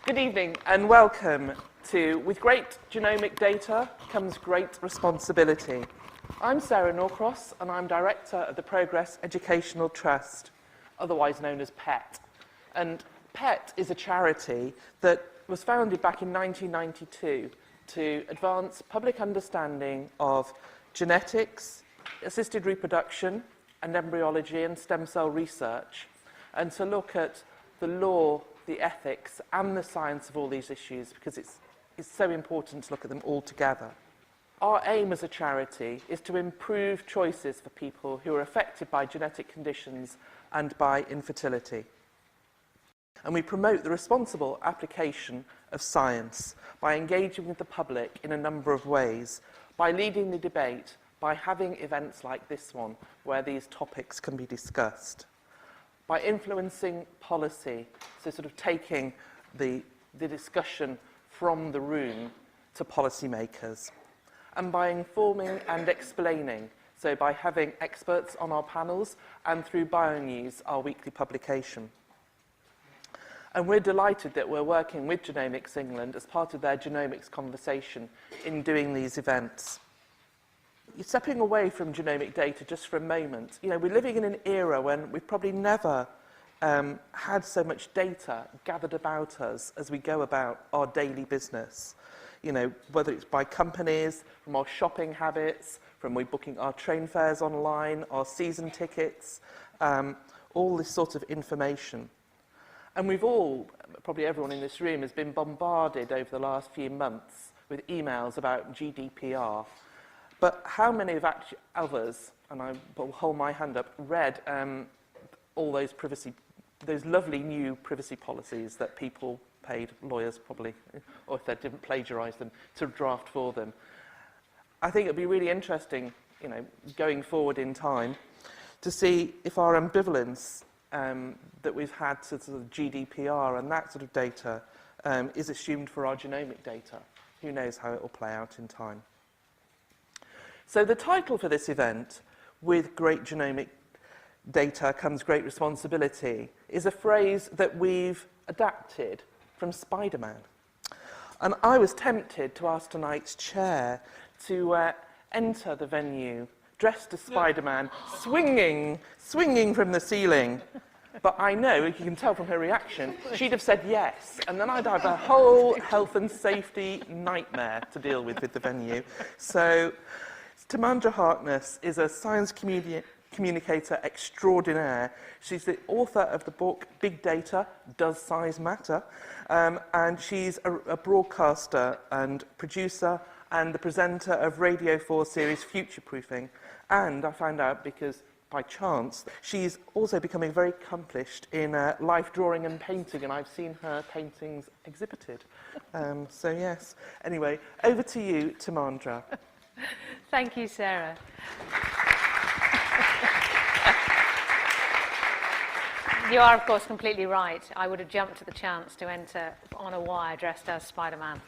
Good evening and welcome to With Great Genomic Data Comes Great Responsibility. I'm Sarah Norcross and I'm Director of the Progress Educational Trust, otherwise known as PET. And PET is a charity that was founded back in 1992 to advance public understanding of genetics, assisted reproduction, and embryology and stem cell research, and to look at the law, the ethics, and the science of all these issues, because it's so important to look at them all together. Our aim as a charity is to improve choices for people who are affected by genetic conditions and by infertility. And we promote the responsible application of science by engaging with the public in a number of ways, by leading the debate, by having events like this one where these topics can be discussed, by influencing policy, so sort of taking the discussion from the room to policymakers, and by informing and explaining, so by having experts on our panels and through BioNews, our weekly publication. And we're delighted that we're working with Genomics England as part of their genomics conversation in doing these events. You're stepping away from genomic data just for a moment. You know, we're living in an era when we've probably never had so much data gathered about us as we go about our daily business. You know, whether it's by companies, from our shopping habits, from we booking our train fares online, our season tickets, all this sort of information. And we've all, probably everyone in this room, has been bombarded over the last few months with emails about GDPR. But how many of us, and I will hold my hand up, read all those lovely new privacy policies that people paid lawyers probably, or if they didn't plagiarise them, to draft for them? I think it'd be really interesting, you know, going forward in time, to see if our ambivalence that we've had to sort of GDPR and that sort of data is assumed for our genomic data. Who knows how it will play out in time. So the title for this event, With Great Genomic Data Comes Great Responsibility, is a phrase that we've adapted from Spider-Man. And I was tempted to ask tonight's chair to enter the venue dressed as Spider-Man, swinging from the ceiling. But I know, you can tell from her reaction, she'd have said yes. And then I'd have a whole health and safety nightmare to deal with the venue. So Timandra Harkness is a science communicator extraordinaire. She's the author of the book Big Data, Does Size Matter? And she's a broadcaster and producer and the presenter of Radio 4 series Future Proofing. And I found out, because by chance, she's also becoming very accomplished in life drawing and painting, and I've seen her paintings exhibited. So yes. Anyway, over to you, Timandra. Thank you, Sarah. You are, of course, completely right. I would have jumped at the chance to enter on a wire dressed as Spider-Man.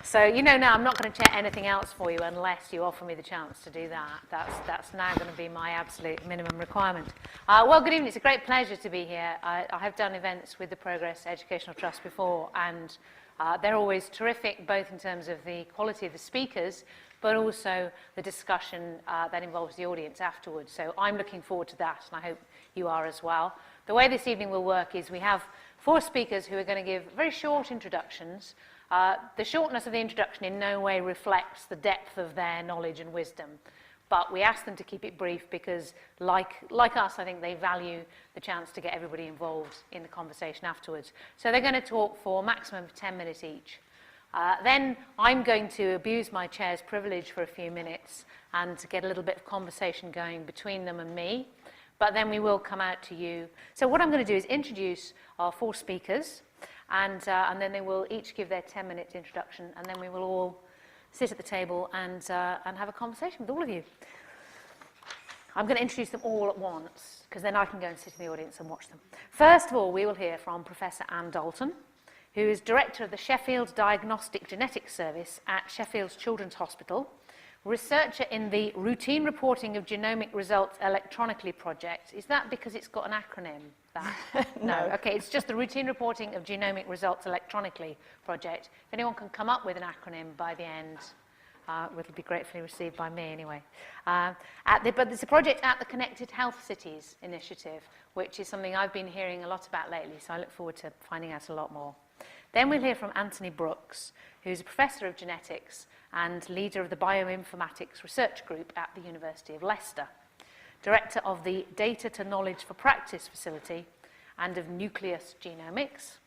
So you know now I'm not going to check anything else for you unless you offer me the chance to do that. That's now going to be my absolute minimum requirement. Well, good evening. It's a great pleasure to be here. I have done events with the Progress Educational Trust before, and they're always terrific, both in terms of the quality of the speakers, but also the discussion that involves the audience afterwards. So I'm looking forward to that, and I hope you are as well. The way this evening will work is we have 4 speakers who are going to give very short introductions. The shortness of the introduction in no way reflects the depth of their knowledge and wisdom, but we ask them to keep it brief because, like us, I think they value the chance to get everybody involved in the conversation afterwards. So they're going to talk for a maximum of 10 minutes each. Then I'm going to abuse my chair's privilege for a few minutes and to get a little bit of conversation going between them and me, but then we will come out to you. So what I'm going to do is introduce our 4 speakers, and then they will each give their 10-minute introduction, and then we will all sit at the table and have a conversation with all of you. I'm going to introduce them all at once, because then I can go and sit in the audience and watch them. First of all, we will hear from Professor Anne Dalton, who is Director of the Sheffield Diagnostic Genetics Service at Sheffield's Children's Hospital, researcher in the Routine Reporting of Genomic Results Electronically project. Is that because it's got an acronym? That? No. Okay, it's just the Routine Reporting of Genomic Results Electronically project. If anyone can come up with an acronym by the end, it'll be gratefully received by me anyway. But there's a project at the Connected Health Cities initiative, which is something I've been hearing a lot about lately, so I look forward to finding out a lot more. Then we'll hear from Anthony Brookes, who's a professor of genetics and leader of the Bioinformatics Research Group at the University of Leicester, director of the Data to Knowledge for Practice facility and of Nucleus Genomics.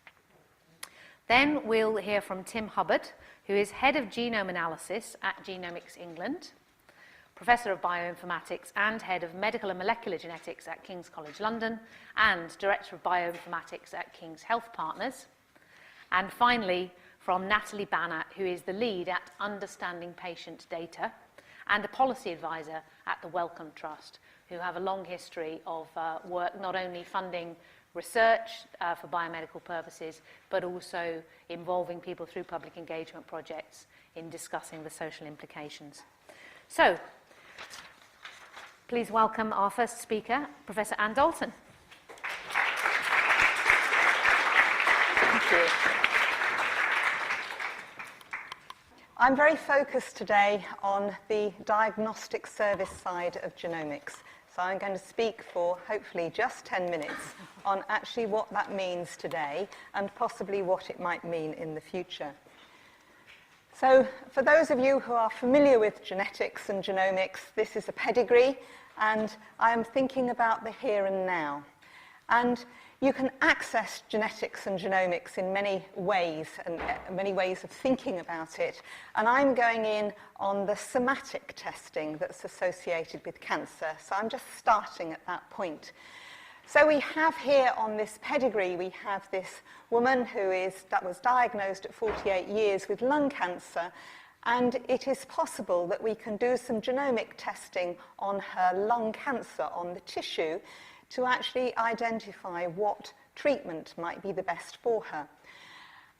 Then we'll hear from Tim Hubbard, who is head of genome analysis at Genomics England, professor of bioinformatics and head of medical and molecular genetics at King's College London, and director of bioinformatics at King's Health Partners. And finally, from Natalie Banner, who is the lead at Understanding Patient Data and a policy advisor at the Wellcome Trust, who have a long history of work not only funding research for biomedical purposes, but also involving people through public engagement projects in discussing the social implications. So, please welcome our first speaker, Professor Anne Dalton. Thank you. I'm very focused today on the diagnostic service side of genomics. So I'm going to speak for hopefully just 10 minutes on actually what that means today and possibly what it might mean in the future. So for those of you who are familiar with genetics and genomics, this is a pedigree, and I am thinking about the here and now. And you can access genetics and genomics in many ways, and many ways of thinking about it. And I'm going in on the somatic testing that's associated with cancer. So I'm just starting at that point. So we have here on this pedigree, we have this woman that was diagnosed at 48 years with lung cancer. And it is possible that we can do some genomic testing on her lung cancer, on the tissue, to actually identify what treatment might be the best for her.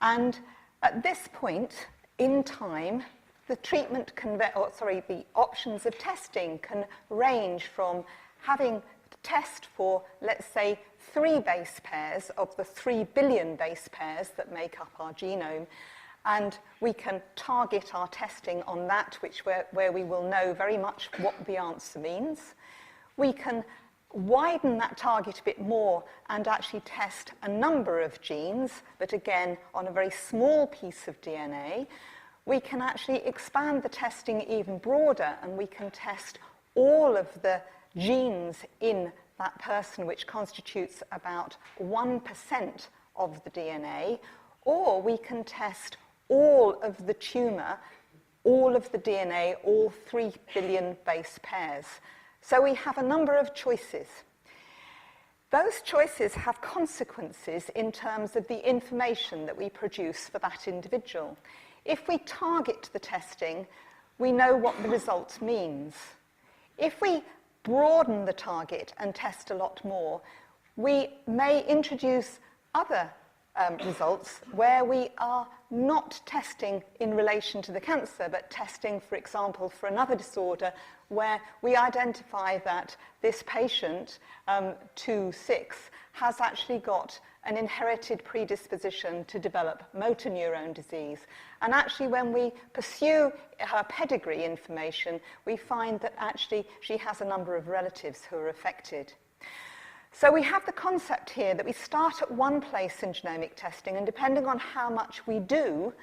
And at this point in time, the the options of testing can range from having to test for, let's say, 3 base pairs of the 3 billion base pairs that make up our genome, and we can target our testing on that, where we will know very much what the answer means. We can widen that target a bit more and actually test a number of genes, but again, on a very small piece of DNA. We can actually expand the testing even broader, and we can test all of the genes in that person, which constitutes about 1% of the DNA, or we can test all of the tumor, all of the DNA, all 3 billion base pairs. So we have a number of choices. Those choices have consequences in terms of the information that we produce for that individual. If we target the testing, we know what the result means. If we broaden the target and test a lot more, we may introduce other results where we are not testing in relation to the cancer, but testing, for example, for another disorder where we identify that this patient, 2/6, has actually got an inherited predisposition to develop motor neurone disease. And actually, when we pursue her pedigree information, we find that actually she has a number of relatives who are affected. So we have the concept here that we start at one place in genomic testing, and depending on how much we do,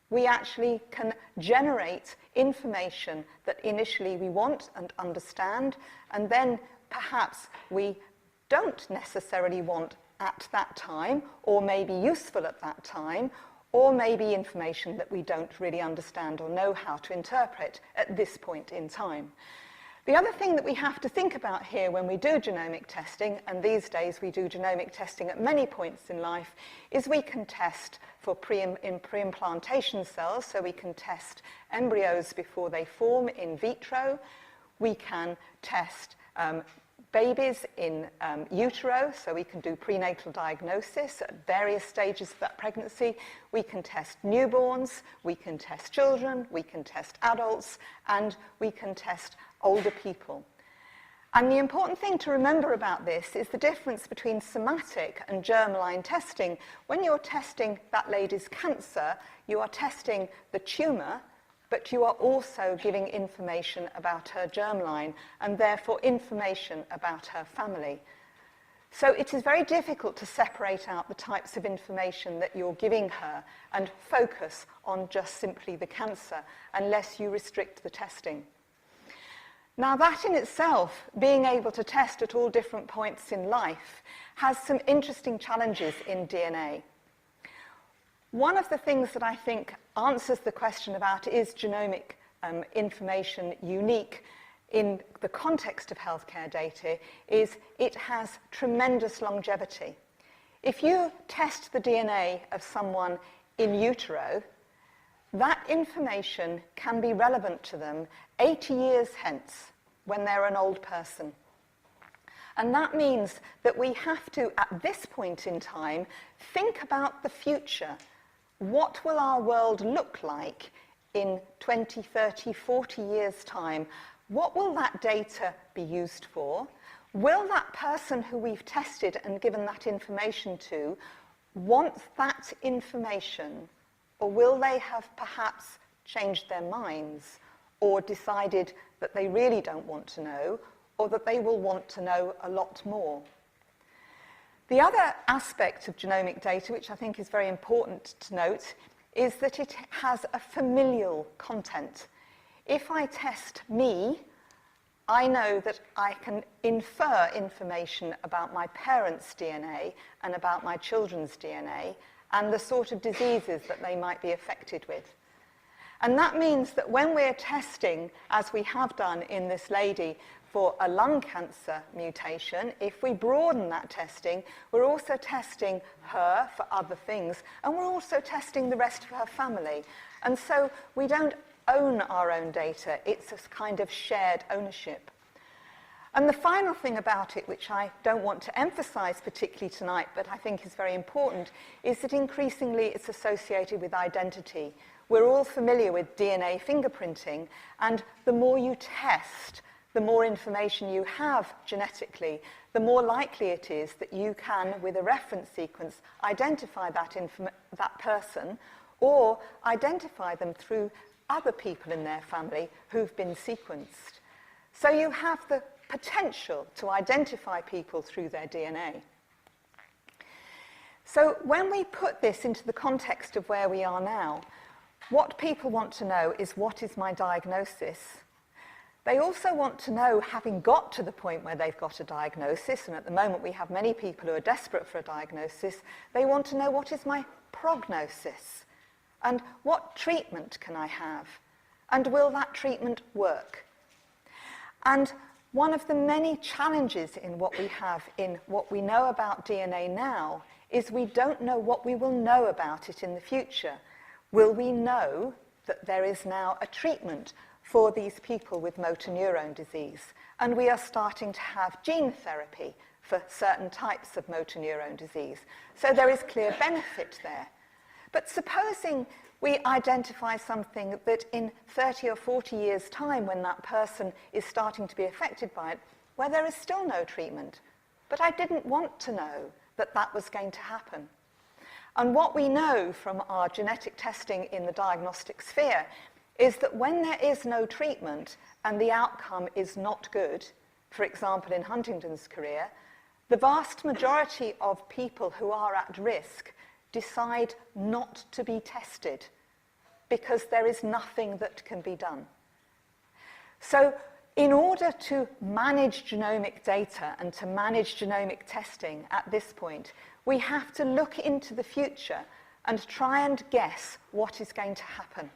we actually can generate information that initially we want and understand, and then perhaps we don't necessarily want at that time, or may be useful at that time, or maybe information that we don't really understand or know how to interpret at this point in time. The other thing that we have to think about here when we do genomic testing, and these days we do genomic testing at many points in life, is we can test for pre-implantation cells, so we can test embryos before they form in vitro. We can test babies in utero, so we can do prenatal diagnosis at various stages of that pregnancy. We can test newborns, we can test children, we can test adults, and we can test older people. And the important thing to remember about this is the difference between somatic and germline testing. When you're testing that lady's cancer, you are testing the tumour, but you are also giving information about her germline and therefore information about her family. So it is very difficult to separate out the types of information that you're giving her and focus on just simply the cancer unless you restrict the testing. Now that in itself, being able to test at all different points in life, has some interesting challenges in DNA. One of the things that I think answers the question about is genomic information unique in the context of healthcare data is it has tremendous longevity. If you test the DNA of someone in utero, that information can be relevant to them 80 years hence when they're an old person. And that means that we have to, at this point in time, think about the future. What will our world look like in 20, 30, 40 years' time? What will that data be used for? Will that person who we've tested and given that information to want that information? Or will they have perhaps changed their minds or decided that they really don't want to know, or that they will want to know a lot more? The other aspect of genomic data, which I think is very important to note, is that it has a familial content. If I test me, I know that I can infer information about my parents' DNA and about my children's DNA and the sort of diseases that they might be affected with. And that means that when we're testing, as we have done in this lady, for a lung cancer mutation, if we broaden that testing, we're also testing her for other things, and we're also testing the rest of her family. And so we don't own our own data, it's a kind of shared ownership. And the final thing about it, which I don't want to emphasize particularly tonight, but I think is very important, is that increasingly it's associated with identity. We're all familiar with DNA fingerprinting, and the more you test, the more information you have genetically, the more likely it is that you can, with a reference sequence, identify that person or identify them through other people in their family who've been sequenced. So you have the potential to identify people through their DNA. So when we put this into the context of where we are now, what people want to know is, what is my diagnosis? They also want to know, having got to the point where they've got a diagnosis, and at the moment we have many people who are desperate for a diagnosis, they want to know, what is my prognosis? And what treatment can I have? And will that treatment work? And one of the many challenges in what we have in what we know about DNA now is we don't know what we will know about it in the future. Will we know that there is now a treatment for these people with motor neurone disease? And we are starting to have gene therapy for certain types of motor neurone disease. So there is clear benefit there. But supposing we identify something that in 30 or 40 years' time, when that person is starting to be affected by it, where there is still no treatment. But I didn't want to know that that was going to happen. And what we know from our genetic testing in the diagnostic sphere is that when there is no treatment and the outcome is not good, for example in Huntington's chorea, the vast majority of people who are at risk decide not to be tested because there is nothing that can be done. So in order to manage genomic data and to manage genomic testing at this point, we have to look into the future and try and guess what is going to happen.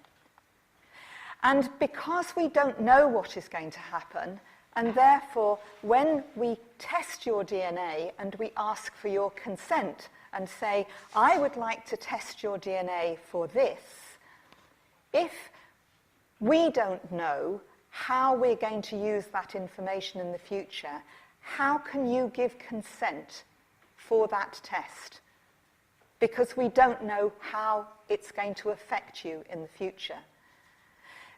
And because we don't know what is going to happen, and therefore when we test your DNA and we ask for your consent and say, I would like to test your DNA for this, if we don't know how we're going to use that information in the future, how can you give consent for that test? Because we don't know how it's going to affect you in the future.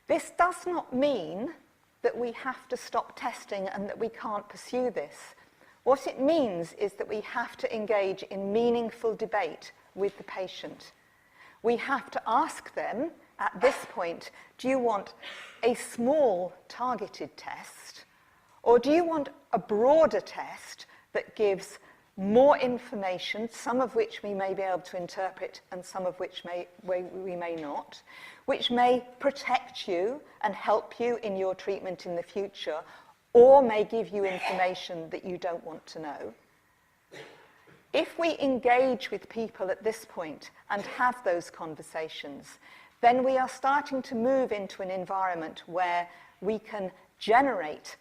This does not mean that we have to stop testing and that we can't pursue this. What it means is that we have to engage in meaningful debate with the patient. We have to ask them at this point, do you want a small targeted test, or do you want a broader test that gives more information, some of which we may be able to interpret and some of which we may not, which may protect you and help you in your treatment in the future, or may give you information that you don't want to know. If we engage with people at this point and have those conversations, then we are starting to move into an environment where we can generate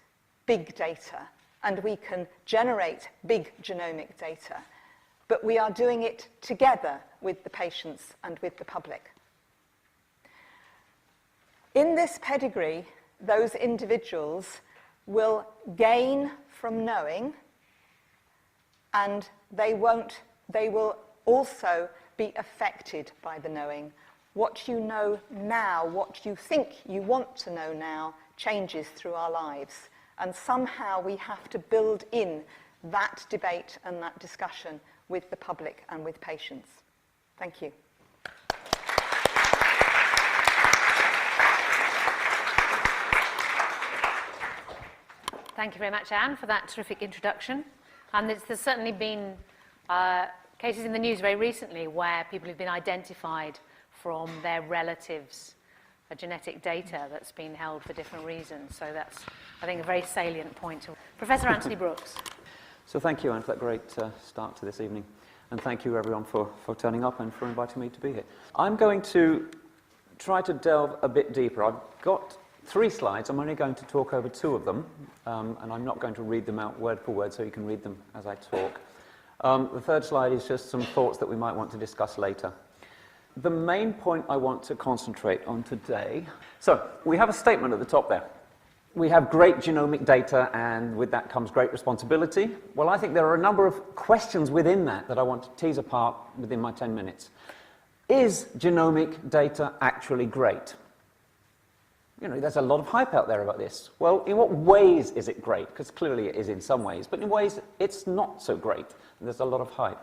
big data and we can generate big genomic data, but we are doing it together with the patients and with the public. In this pedigree, those individuals will gain from knowing, and they will also be affected by the knowing. What you know now, what you think you want to know now, changes through our lives. And somehow we have to build in that debate and that discussion with the public and with patients. Thank you. Thank you very much, Anne, for that terrific introduction. And there's certainly been cases in the news very recently where people have been identified from their relatives' genetic data that's been held for different reasons. So that's, I think, a very salient point. Professor Anthony Brookes. So thank you, Anne, for that great start to this evening. And thank you, everyone, for turning up and for inviting me to be here. I'm going to try to delve a bit deeper. I've got 3 slides. I'm only going to talk over 2 of them, and I'm not going to read them out word for word, so you can read them as I talk. The 3rd slide is just some thoughts that we might want to discuss later. The main point I want to concentrate on today, so we have a statement at the top there. We have great genomic data, and with that comes great responsibility. Well, I think there are a number of questions within that I want to tease apart within my 10 minutes. Is genomic data actually great? You know, there's a lot of hype out there about this. Well, in what ways is it great? Because clearly it is in some ways, but in ways it's not so great. There's a lot of hype.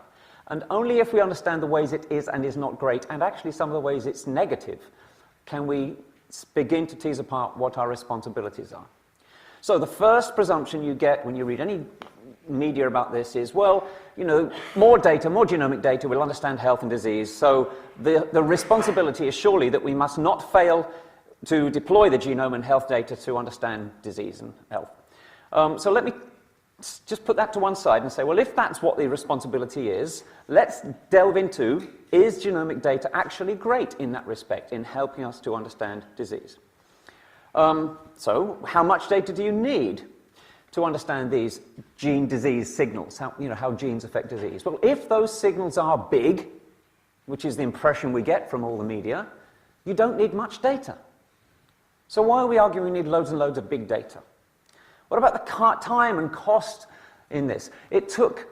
And only if we understand the ways it is and is not great, and actually some of the ways it's negative, can we begin to tease apart what our responsibilities are. So the first presumption you get when you read any media about this is, well, you know, more data, more genomic data, we'll understand health and disease. So the responsibility is surely that we must not fail to deploy the genome and health data to understand disease and health. So let me just put that to one side and say, well, if that's what the responsibility is, let's delve into, is genomic data actually great in that respect, in helping us to understand disease? So how much data do you need to understand these gene-disease signals, how genes affect disease? Well, if those signals are big, which is the impression we get from all the media, you don't need much data. So why are we arguing we need loads and loads of big data? What about the time and cost in this? It took,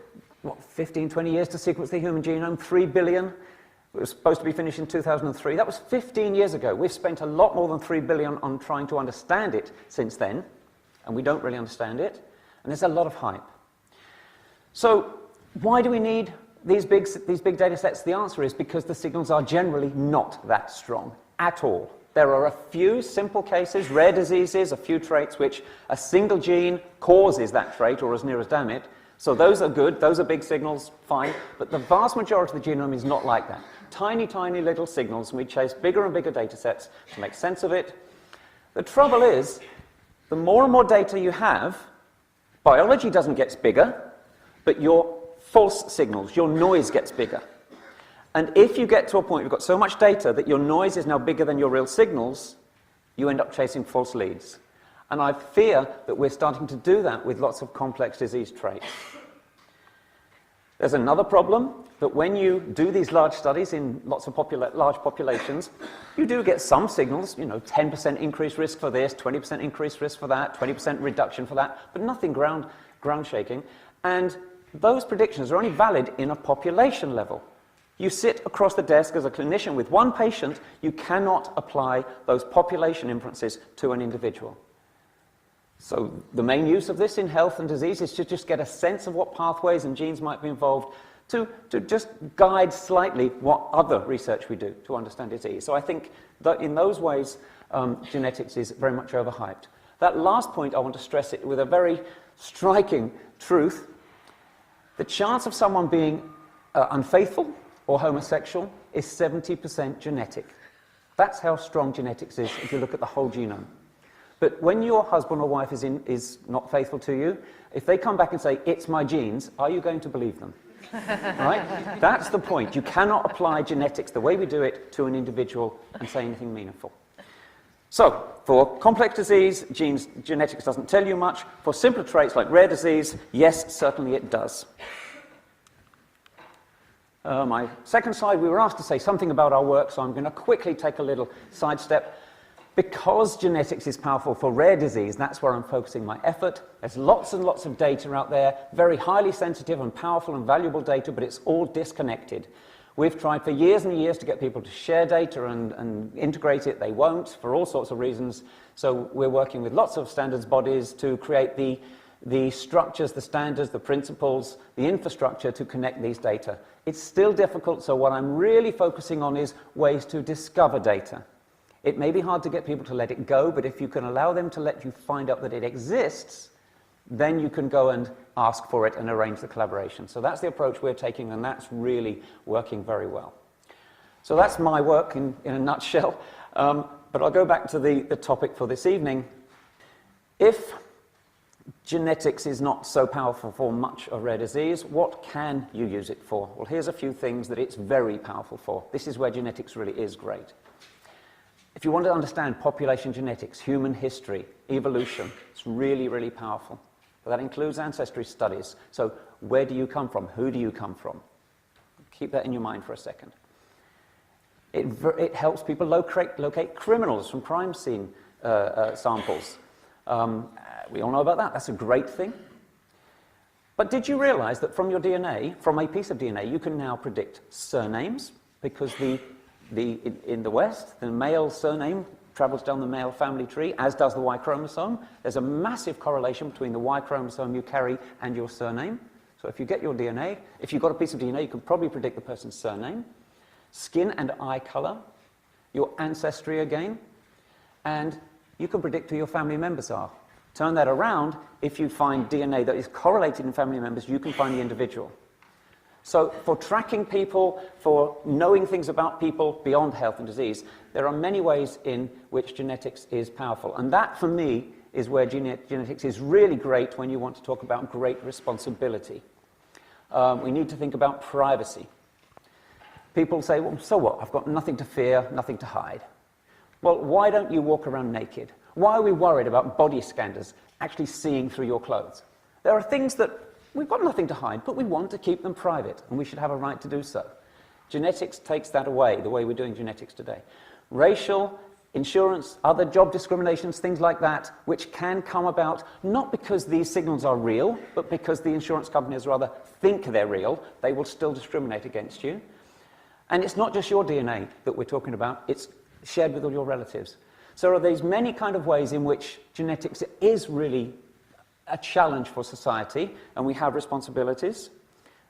15, 20 years to sequence the human genome, 3 billion. It was supposed to be finished in 2003. That was 15 years ago. We've spent a lot more than 3 billion on trying to understand it since then, and we don't really understand it, and there's a lot of hype. So why do we need these big data sets? The answer is because the signals are generally not that strong at all. There are a few simple cases, rare diseases, a few traits which a single gene causes that trait, or as near as damn it. So those are good, those are big signals, fine. But the vast majority of the genome is not like that. Tiny, tiny little signals, and we chase bigger and bigger data sets to make sense of it. The trouble is, the more and more data you have, biology doesn't get bigger, but your false signals, your noise gets bigger. And if you get to a point, you've got so much data that your noise is now bigger than your real signals, you end up chasing false leads. And I fear that we're starting to do that with lots of complex disease traits. There's another problem, that when you do these large studies in lots of large populations, you do get some signals, 10% increased risk for this, 20% increased risk for that, 20% reduction for that, but nothing ground shaking, and those predictions are only valid in a population level. You sit across the desk as a clinician with one patient, you cannot apply those population inferences to an individual. So the main use of this in health and disease is to just get a sense of what pathways and genes might be involved, to just guide slightly what other research we do to understand disease. So I think that in those ways, genetics is very much overhyped. That last point, I want to stress it with a very striking truth. The chance of someone being unfaithful or homosexual is 70% genetic. That's how strong genetics is if you look at the whole genome. But when your husband or wife is not faithful to you, if they come back and say, it's my genes, are you going to believe them? Right? That's the point. You cannot apply genetics the way we do it to an individual and say anything meaningful. So, for complex disease, genetics doesn't tell you much. For simpler traits like rare disease, yes, certainly it does. My second slide, we were asked to say something about our work, so I'm going to quickly take a little sidestep. Because genetics is powerful for rare disease, that's where I'm focusing my effort. There's lots and lots of data out there, very highly sensitive and powerful and valuable data, but it's all disconnected. We've tried for years and years to get people to share data and integrate it. They won't, for all sorts of reasons. So we're working with lots of standards bodies to create the structures, the standards, the principles, the infrastructure to connect these data. It's still difficult, so what I'm really focusing on is ways to discover data. It may be hard to get people to let it go, but if you can allow them to let you find out that it exists, then you can go and ask for it and arrange the collaboration. So that's the approach we're taking, and that's really working very well. So that's my work in a nutshell. But I'll go back to the topic for this evening. If genetics is not so powerful for much of rare disease, what can you use it for? Well, here's a few things that it's very powerful for. This is where genetics really is great. If you want to understand population genetics, human history, evolution, it's really, really powerful. But that includes ancestry studies. So where do you come from? Who do you come from? Keep that in your mind for a second. It helps people locate criminals from crime scene samples. We all know about that. That's a great thing. But did you realize that from your DNA, from a piece of DNA, you can now predict surnames? Because in the West, the male surname travels down the male family tree, as does the Y chromosome. There's a massive correlation between the Y chromosome you carry and your surname. So if you get your DNA, if you've got a piece of DNA, you can probably predict the person's surname, skin and eye color, your ancestry again, and you can predict who your family members are. Turn that around, if you find DNA that is correlated in family members, you can find the individual. So for tracking people, for knowing things about people beyond health and disease, there are many ways in which genetics is powerful. And that, for me, is where genetics is really great when you want to talk about great responsibility. We need to think about privacy. People say, well, so what? I've got nothing to fear, nothing to hide. Well, why don't you walk around naked? Why are we worried about body scanners actually seeing through your clothes? There are things that we've got nothing to hide, but we want to keep them private, and we should have a right to do so. Genetics takes that away, the way we're doing genetics today. Racial, insurance, other job discriminations, things like that, which can come about not because these signals are real, but because the insurance companies rather think they're real, they will still discriminate against you. And it's not just your DNA that we're talking about, it's shared with all your relatives. So there are these many kind of ways in which genetics is really a challenge for society, and we have responsibilities,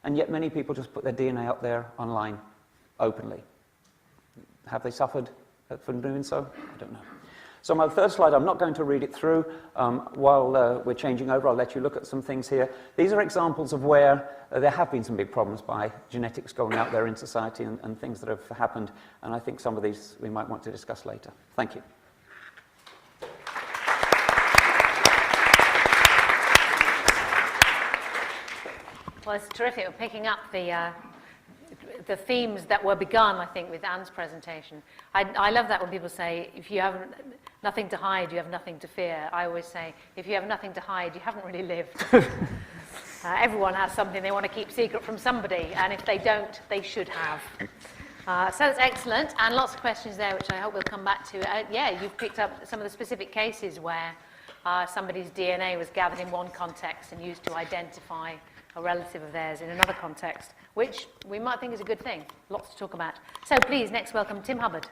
and yet many people just put their DNA up there online openly. Have they suffered from doing so? I don't know. So my third slide, I'm not going to read it through. While we're changing over, I'll let you look at some things here. These are examples of where there have been some big problems by genetics going out there in society and things that have happened, and I think some of these we might want to discuss later. Thank you. Well, it's terrific. We're picking up the themes that were begun, I think, with Anne's presentation. I love that when people say, if you have nothing to hide, you have nothing to fear. I always say, if you have nothing to hide, you haven't really lived. Everyone has something they want to keep secret from somebody, and if they don't, they should have. So that's excellent, and lots of questions there, which I hope we'll come back to. Yeah, you've picked up some of the specific cases where somebody's DNA was gathered in one context and used to identify a relative of theirs in another context, which we might think is a good thing. Lots to talk about. So please, next welcome Tim Hubbard.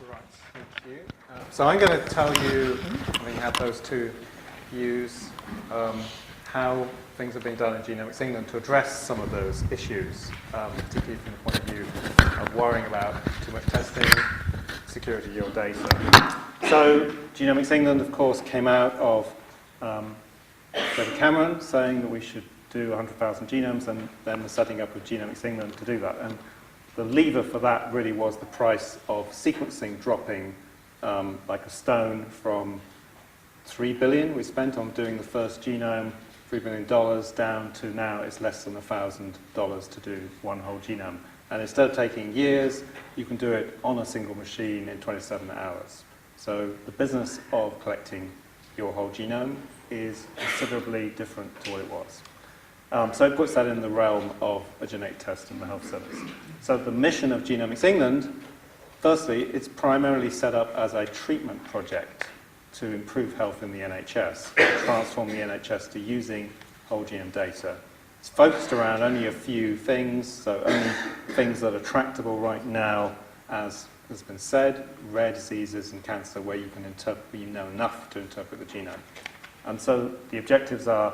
Right, thank you. So I'm going to tell you, having had those two views, how things have been done in Genomics England to address some of those issues, particularly from the point of view of worrying about too much testing, security of your data. So Genomics England, of course, came out of David Cameron saying that we should do 100,000 genomes, and then the setting up of Genomics England to do that. And the lever for that really was the price of sequencing dropping like a stone from $3 billion we spent on doing the first genome, $3 billion, down to now it's less than $1,000 to do one whole genome. And instead of taking years, you can do it on a single machine in 27 hours. So the business of collecting your whole genome is considerably different to what it was. So it puts that in the realm of a genetic test in the health service. So the mission of Genomics England, firstly, it's primarily set up as a treatment project to improve health in the NHS, transform the NHS to using whole genome data. It's focused around only a few things, so only things that are tractable right now, as has been said, rare diseases and cancer, where you can you know enough to interpret the genome. And so the objectives are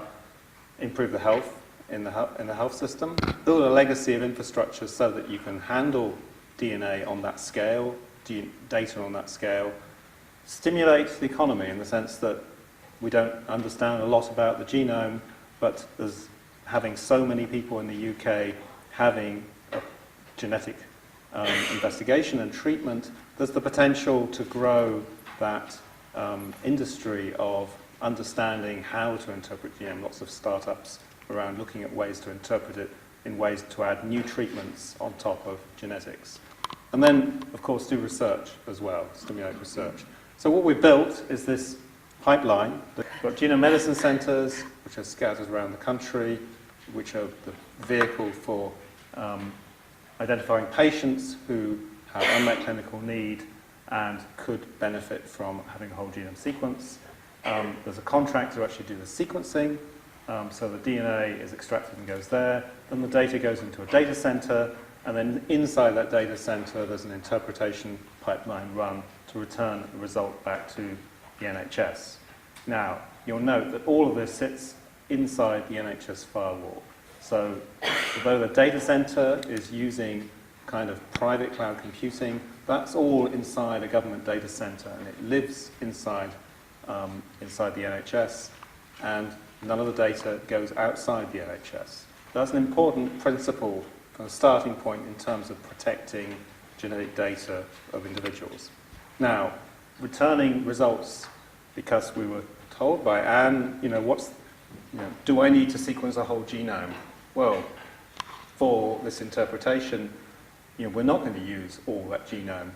improve the health in the health system, build a legacy of infrastructure so that you can handle DNA on that scale, data on that scale, stimulate the economy in the sense that we don't understand a lot about the genome, but there's having so many people in the UK having a genetic investigation and treatment, there's the potential to grow that industry of understanding how to interpret genome. Lots of startups around looking at ways to interpret it in ways to add new treatments on top of genetics. And then, of course, do research as well, stimulate research. So what we built is this pipeline. We've got genome medicine centres, which are scattered around the country, which are the vehicle for identifying patients who have unmet clinical need and could benefit from having a whole genome sequence. There's a contract to actually do the sequencing, so the DNA is extracted and goes there. Then the data goes into a data centre, and then inside that data centre there's an interpretation pipeline run to return a result back to the NHS. Now, you'll note that all of this sits inside the NHS firewall. So, although the data centre is using kind of private cloud computing, that's all inside a government data centre, and it lives inside inside the NHS, and none of the data goes outside the NHS. That's an important principle from a starting point in terms of protecting genetic data of individuals. Now, returning results, because we were told by Anne, do I need to sequence a whole genome? Well, for this interpretation, we're not going to use all that genome.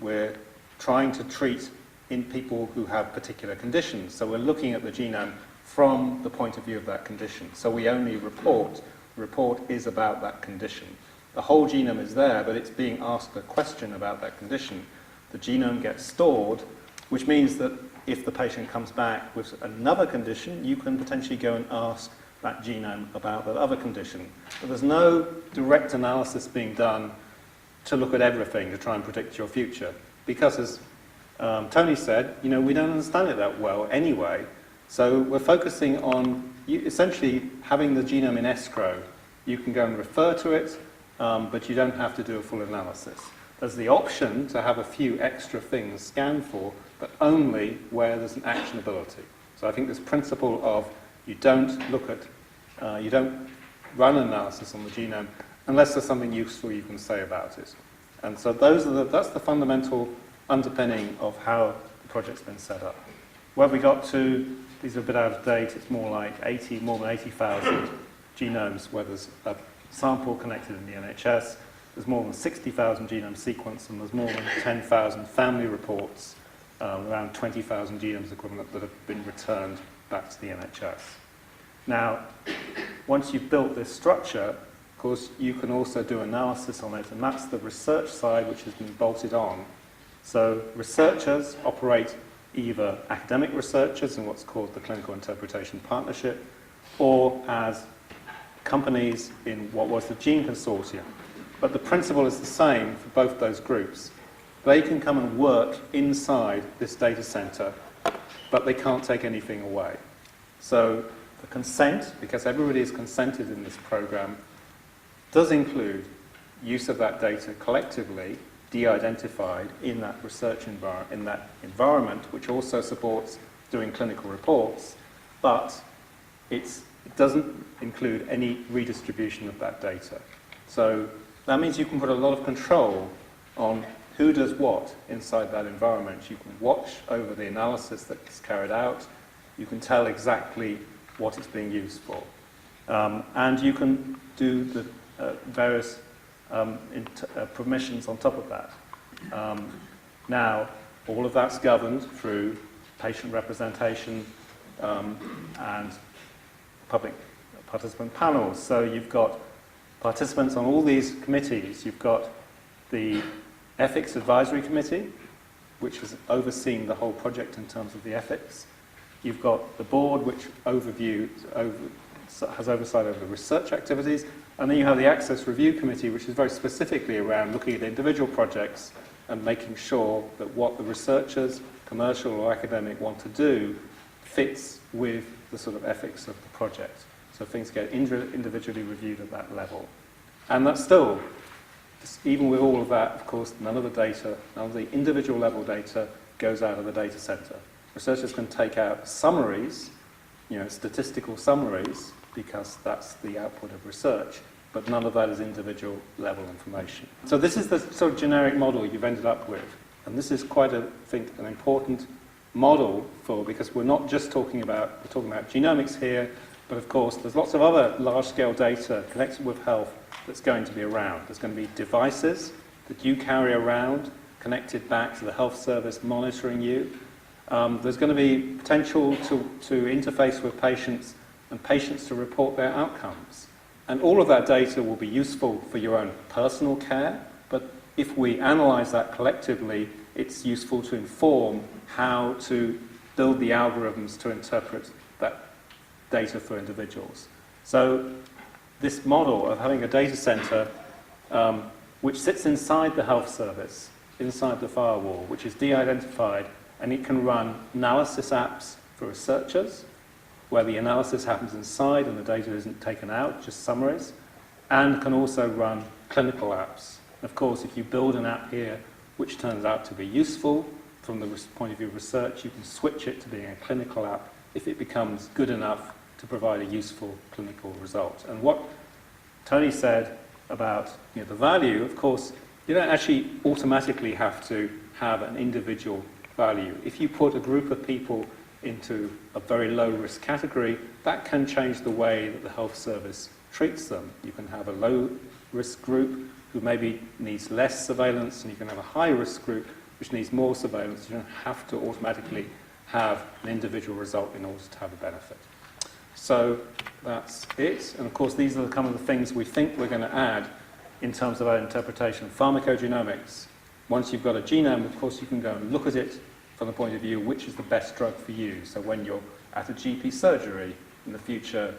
We're trying to treat in people who have particular conditions. So we're looking at the genome from the point of view of that condition. So we only report. The report is about that condition. The whole genome is there, but it's being asked a question about that condition. The genome gets stored, which means that if the patient comes back with another condition, you can potentially go and ask that genome about that other condition. But there's no direct analysis being done to look at everything to try and predict your future. Because as Tony said, we don't understand it that well anyway. So we're focusing on essentially having the genome in escrow. You can go and refer to it, but you don't have to do a full analysis. There's the option to have a few extra things scanned for, but only where there's an actionability. So I think this principle of you don't run an analysis on the genome unless there's something useful you can say about it. And so that's the fundamental underpinning of how the project's been set up. Where we got to, these are a bit out of date, it's more like more than 80,000 genomes where there's a sample connected in the NHS. There's more than 60,000 genomes sequenced, and there's more than 10,000 family reports, around 20,000 genomes equivalent that have been returned back to the NHS. Now, once you've built this structure, of course, you can also do analysis on it, and that's the research side which has been bolted on. So researchers operate either academic researchers in what's called the Clinical Interpretation Partnership, or as companies in what was the Gene Consortium. But the principle is the same for both those groups. They can come and work inside this data center, but they can't take anything away. So the consent, because everybody is consented in this program, does include use of that data collectively, de-identified in that research environment, which also supports doing clinical reports, but it doesn't include any redistribution of that data. So that means you can put a lot of control on who does what inside that environment. You can watch over the analysis that's carried out. You can tell exactly what it's being used for. And you can do the various permissions on top of that. Now, all of that's governed through patient representation and public participant panels. So you've got participants on all these committees. You've got the Ethics Advisory Committee, which has overseen the whole project in terms of the ethics. You've got the board, which has oversight over the research activities. And then you have the Access Review Committee, which is very specifically around looking at individual projects and making sure that what the researchers, commercial or academic, want to do fits with the sort of ethics of the project. So things get individually reviewed at that level. And that's still, even with all of that, of course, none of the data, none of the individual level data goes out of the data center. Researchers can take out summaries, statistical summaries, because that's the output of research, but none of that is individual level information. So this is the sort of generic model you've ended up with. And this is quite, I think, an important model because we're not just talking about genomics here, but of course there's lots of other large-scale data connected with health that's going to be around. There's going to be devices that you carry around, connected back to the health service monitoring you. There's going to be potential to interface with patients and patients to report their outcomes. And all of that data will be useful for your own personal care, but if we analyze that collectively, it's useful to inform how to build the algorithms to interpret that data for individuals. So this model of having a data center which sits inside the health service, inside the firewall, which is de-identified, and it can run analysis apps for researchers, where the analysis happens inside and the data isn't taken out, just summaries, and can also run clinical apps. Of course, if you build an app here which turns out to be useful from the point of view of research, you can switch it to being a clinical app if it becomes good enough to provide a useful clinical result. And what Tony said about the value, of course, you don't actually automatically have to have an individual value. If you put a group of people into a very low-risk category, that can change the way that the health service treats them. You can have a low-risk group who maybe needs less surveillance, and you can have a high-risk group which needs more surveillance. You don't have to automatically have an individual result in order to have a benefit. So that's it. And of course, these are some of the things we think we're going to add in terms of our interpretation of pharmacogenomics. Once you've got a genome, of course, you can go and look at it from the point of view which is the best drug for you. So when you're at a GP surgery in the future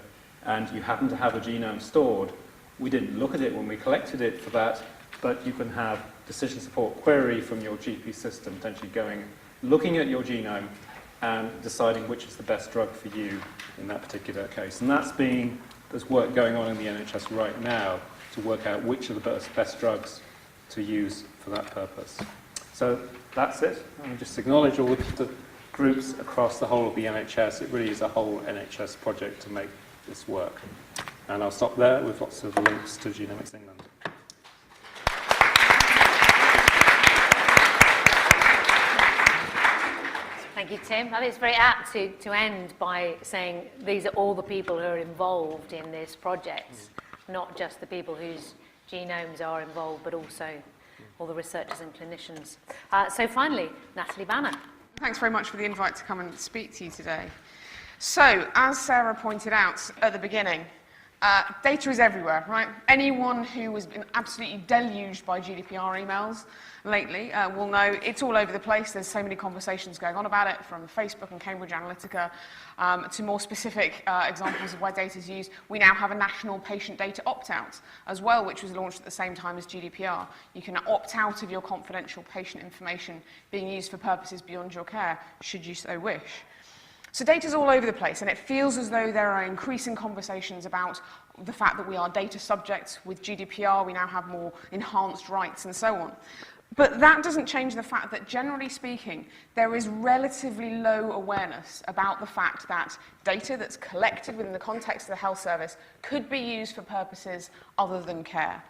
and you happen to have a genome stored, we didn't look at it when we collected it for that, but you can have decision support query from your GP system, potentially looking at your genome and deciding which is the best drug for you in that particular case. And there's work going on in the NHS right now to work out which are the best drugs to use for that purpose. So that's it. I'll just acknowledge all the groups across the whole of the NHS. It really is a whole NHS project to make this work. And I'll stop there with lots of links to Genomics England. Thank you, Tim. I think it's very apt to end by saying these are all the people who are involved in this project, not just the people whose genomes are involved, but also all the researchers and clinicians. So finally, Natalie Banner. Thanks very much for the invite to come and speak to you today. So, as Sarah pointed out at the beginning, Data is everywhere, right? Anyone who has been absolutely deluged by GDPR emails lately will know it's all over the place. There's so many conversations going on about it, from Facebook and Cambridge Analytica to more specific examples of where data is used. We now have a national patient data opt-out as well, which was launched at the same time as GDPR. You can opt out of your confidential patient information being used for purposes beyond your care, should you so wish. So data's all over the place, and it feels as though there are increasing conversations about the fact that we are data subjects. With GDPR, we now have more enhanced rights and so on. But that doesn't change the fact that, generally speaking, there is relatively low awareness about the fact that data that's collected within the context of the health service could be used for purposes other than care.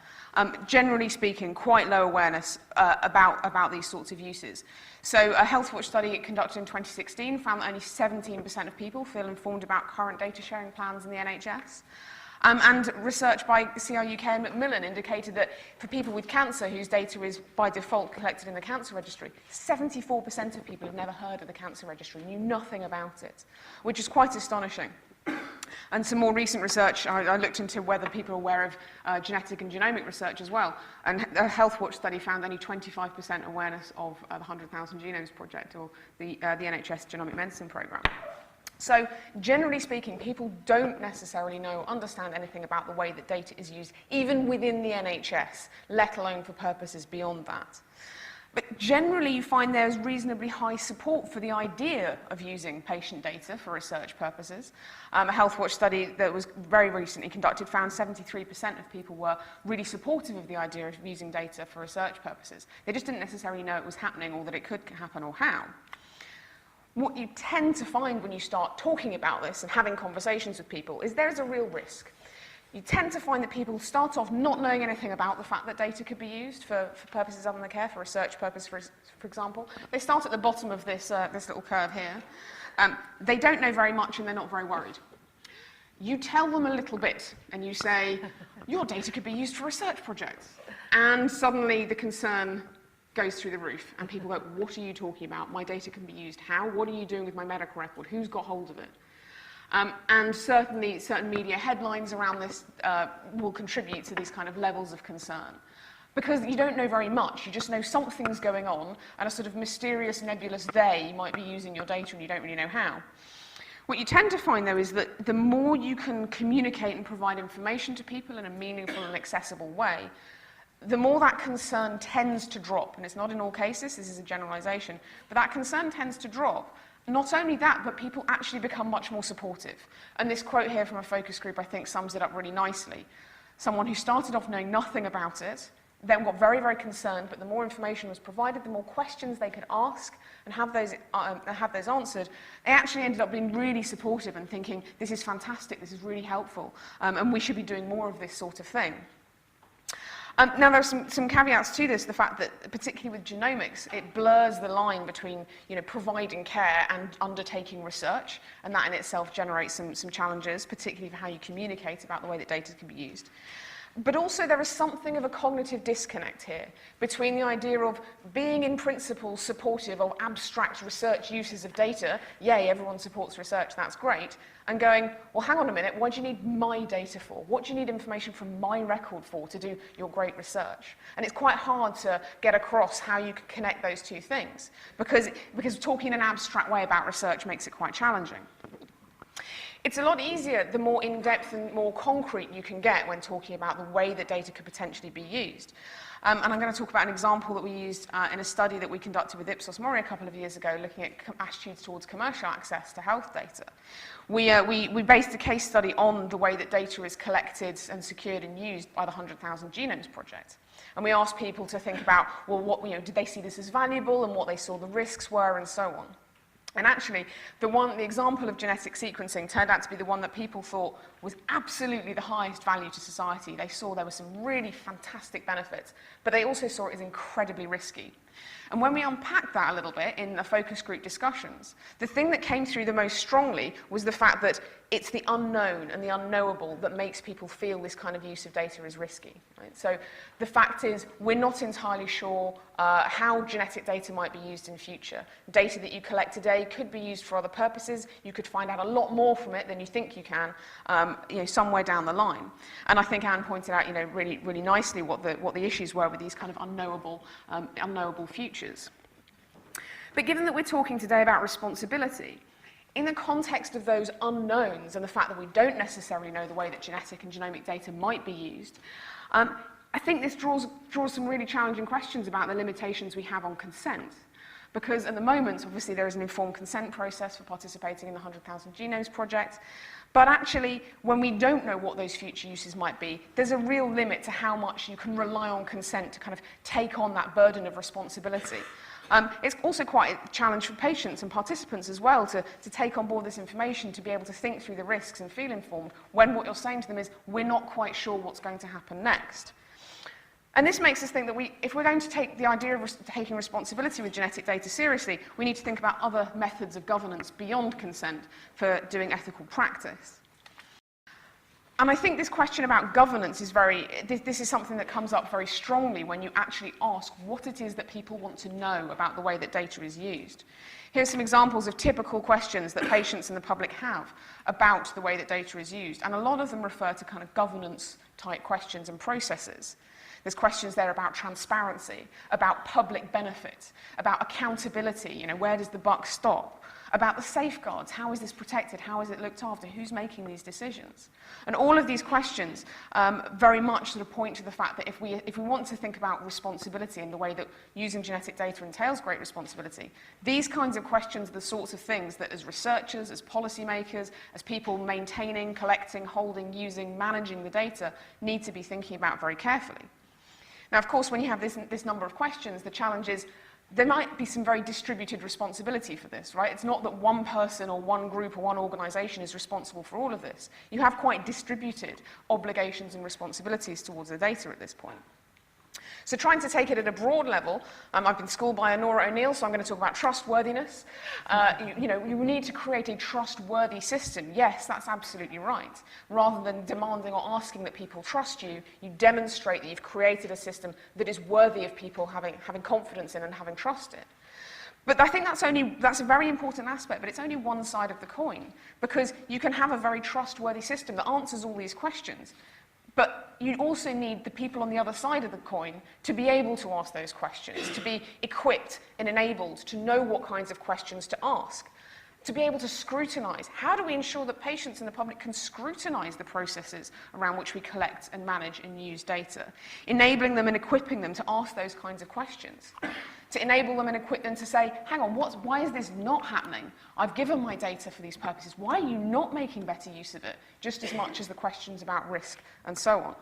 Generally speaking, quite low awareness about these sorts of uses. So a HealthWatch study conducted in 2016 found that only 17% of people feel informed about current data sharing plans in the NHS. And research by CRUK and Macmillan indicated that for people with cancer whose data is by default collected in the cancer registry, 74% of people have never heard of the cancer registry, knew nothing about it, which is quite astonishing. And some more recent research, I looked into whether people are aware of genetic and genomic research as well. And a HealthWatch study found only 25% awareness of the 100,000 Genomes Project, or the NHS Genomic Medicine Programme. So, generally speaking, people don't necessarily know or understand anything about the way that data is used, even within the NHS, let alone for purposes beyond that. But generally, you find there's reasonably high support for the idea of using patient data for research purposes. A HealthWatch study that was very recently conducted found 73% of people were really supportive of the idea of using data for research purposes. They just didn't necessarily know it was happening, or that it could happen, or how. What you tend to find when you start talking about this and having conversations with people is there's a real risk. You tend to find that people start off not knowing anything about the fact that data could be used for purposes other than care, for research purposes, for example. They start at the bottom of this little curve here. They don't know very much, and they're not very worried. You tell them a little bit, and you say, your data could be used for research projects. And suddenly the concern goes through the roof, and people go, what are you talking about? My data can be used. How? What are you doing with my medical record? Who's got hold of it? And certainly, certain media headlines around this will contribute to these kind of levels of concern. Because you don't know very much, you just know something's going on, and a sort of mysterious, nebulous they might be using your data, and you don't really know how. What you tend to find, though, is that the more you can communicate and provide information to people in a meaningful and accessible way, the more that concern tends to drop. And it's not in all cases, this is a generalization, but that concern tends to drop. Not only that, but people actually become much more supportive. And this quote here from a focus group, I think, sums it up really nicely. Someone who started off knowing nothing about it, then got very, very concerned, but the more information was provided, the more questions they could ask and have those answered, they actually ended up being really supportive and thinking, this is fantastic, this is really helpful, and we should be doing more of this sort of thing. Now, there are some caveats to this, the fact that, particularly with genomics, it blurs the line between providing care and undertaking research, and that in itself generates some challenges, particularly for how you communicate about the way that data can be used. But also there is something of a cognitive disconnect here between the idea of being in principle supportive of abstract research uses of data, yay, everyone supports research, that's great, and going, well, hang on a minute, what do you need my data for? What do you need information from my record for to do your great research? And it's quite hard to get across how you can connect those two things, because talking in an abstract way about research makes it quite challenging. It's a lot easier the more in-depth and more concrete you can get when talking about the way that data could potentially be used. And I'm going to talk about an example that we used in a study that we conducted with Ipsos Mori a couple of years ago, looking at attitudes towards commercial access to health data. We based a case study on the way that data is collected and secured and used by the 100,000 Genomes Project. And we asked people to think about, well, did they see this as valuable, and what they saw the risks were, and so on. And actually, the example of genetic sequencing turned out to be the one that people thought was absolutely the highest value to society. They saw there were some really fantastic benefits, but they also saw it as incredibly risky. And when we unpacked that a little bit in the focus group discussions, the thing that came through the most strongly was the fact that it's the unknown and the unknowable that makes people feel this kind of use of data is risky. Right? So the fact is, we're not entirely sure how genetic data might be used in future. Data that you collect today could be used for other purposes. You could find out a lot more from it than you think you can, somewhere down the line. And I think Anne pointed out, really, really nicely what the issues were with these kind of unknowable futures. But given that we're talking today about responsibility, in the context of those unknowns and the fact that we don't necessarily know the way that genetic and genomic data might be used, I think this draws some really challenging questions about the limitations we have on consent. Because at the moment, obviously, there is an informed consent process for participating in the 100,000 Genomes Project. But actually, when we don't know what those future uses might be, there's a real limit to how much you can rely on consent to kind of take on that burden of responsibility. It's also quite a challenge for patients and participants as well to take on board this information, to be able to think through the risks and feel informed when what you're saying to them is, we're not quite sure what's going to happen next. And this makes us think that if we're going to take the idea of taking responsibility with genetic data seriously, we need to think about other methods of governance beyond consent for doing ethical practice. And I think this question about governance is this is something that comes up very strongly when you actually ask what it is that people want to know about the way that data is used. Here's some examples of typical questions that patients and the public have about the way that data is used. And a lot of them refer to kind of governance-type questions and processes. There's questions there about transparency, about public benefit, about accountability, where does the buck stop, about the safeguards, how is this protected, how is it looked after, who's making these decisions. And all of these questions very much sort of point to the fact that if we want to think about responsibility in the way that using genetic data entails great responsibility, these kinds of questions are the sorts of things that as researchers, as policymakers, as people maintaining, collecting, holding, using, managing the data, need to be thinking about very carefully. Now, of course, when you have this number of questions, the challenge is there might be some very distributed responsibility for this, right? It's not that one person or one group or one organization is responsible for all of this. You have quite distributed obligations and responsibilities towards the data at this point. So trying to take it at a broad level, I've been schooled by Nora O'Neill, so I'm going to talk about trustworthiness. You need to create a trustworthy system. Yes, that's absolutely right. Rather than demanding or asking that people trust you, you demonstrate that you've created a system that is worthy of people having confidence in and having trust in. But I think that's a very important aspect, but it's only one side of the coin, because you can have a very trustworthy system that answers all these questions. But you also need the people on the other side of the coin to be able to ask those questions, to be equipped and enabled to know what kinds of questions to ask, to be able to scrutinize. How do we ensure that patients and the public can scrutinize the processes around which we collect and manage and use data, enabling them and equipping them to ask those kinds of questions, to enable them and equip them to say, hang on, why is this not happening? I've given my data for these purposes. Why are you not making better use of it? Just as much as the questions about risk and so on.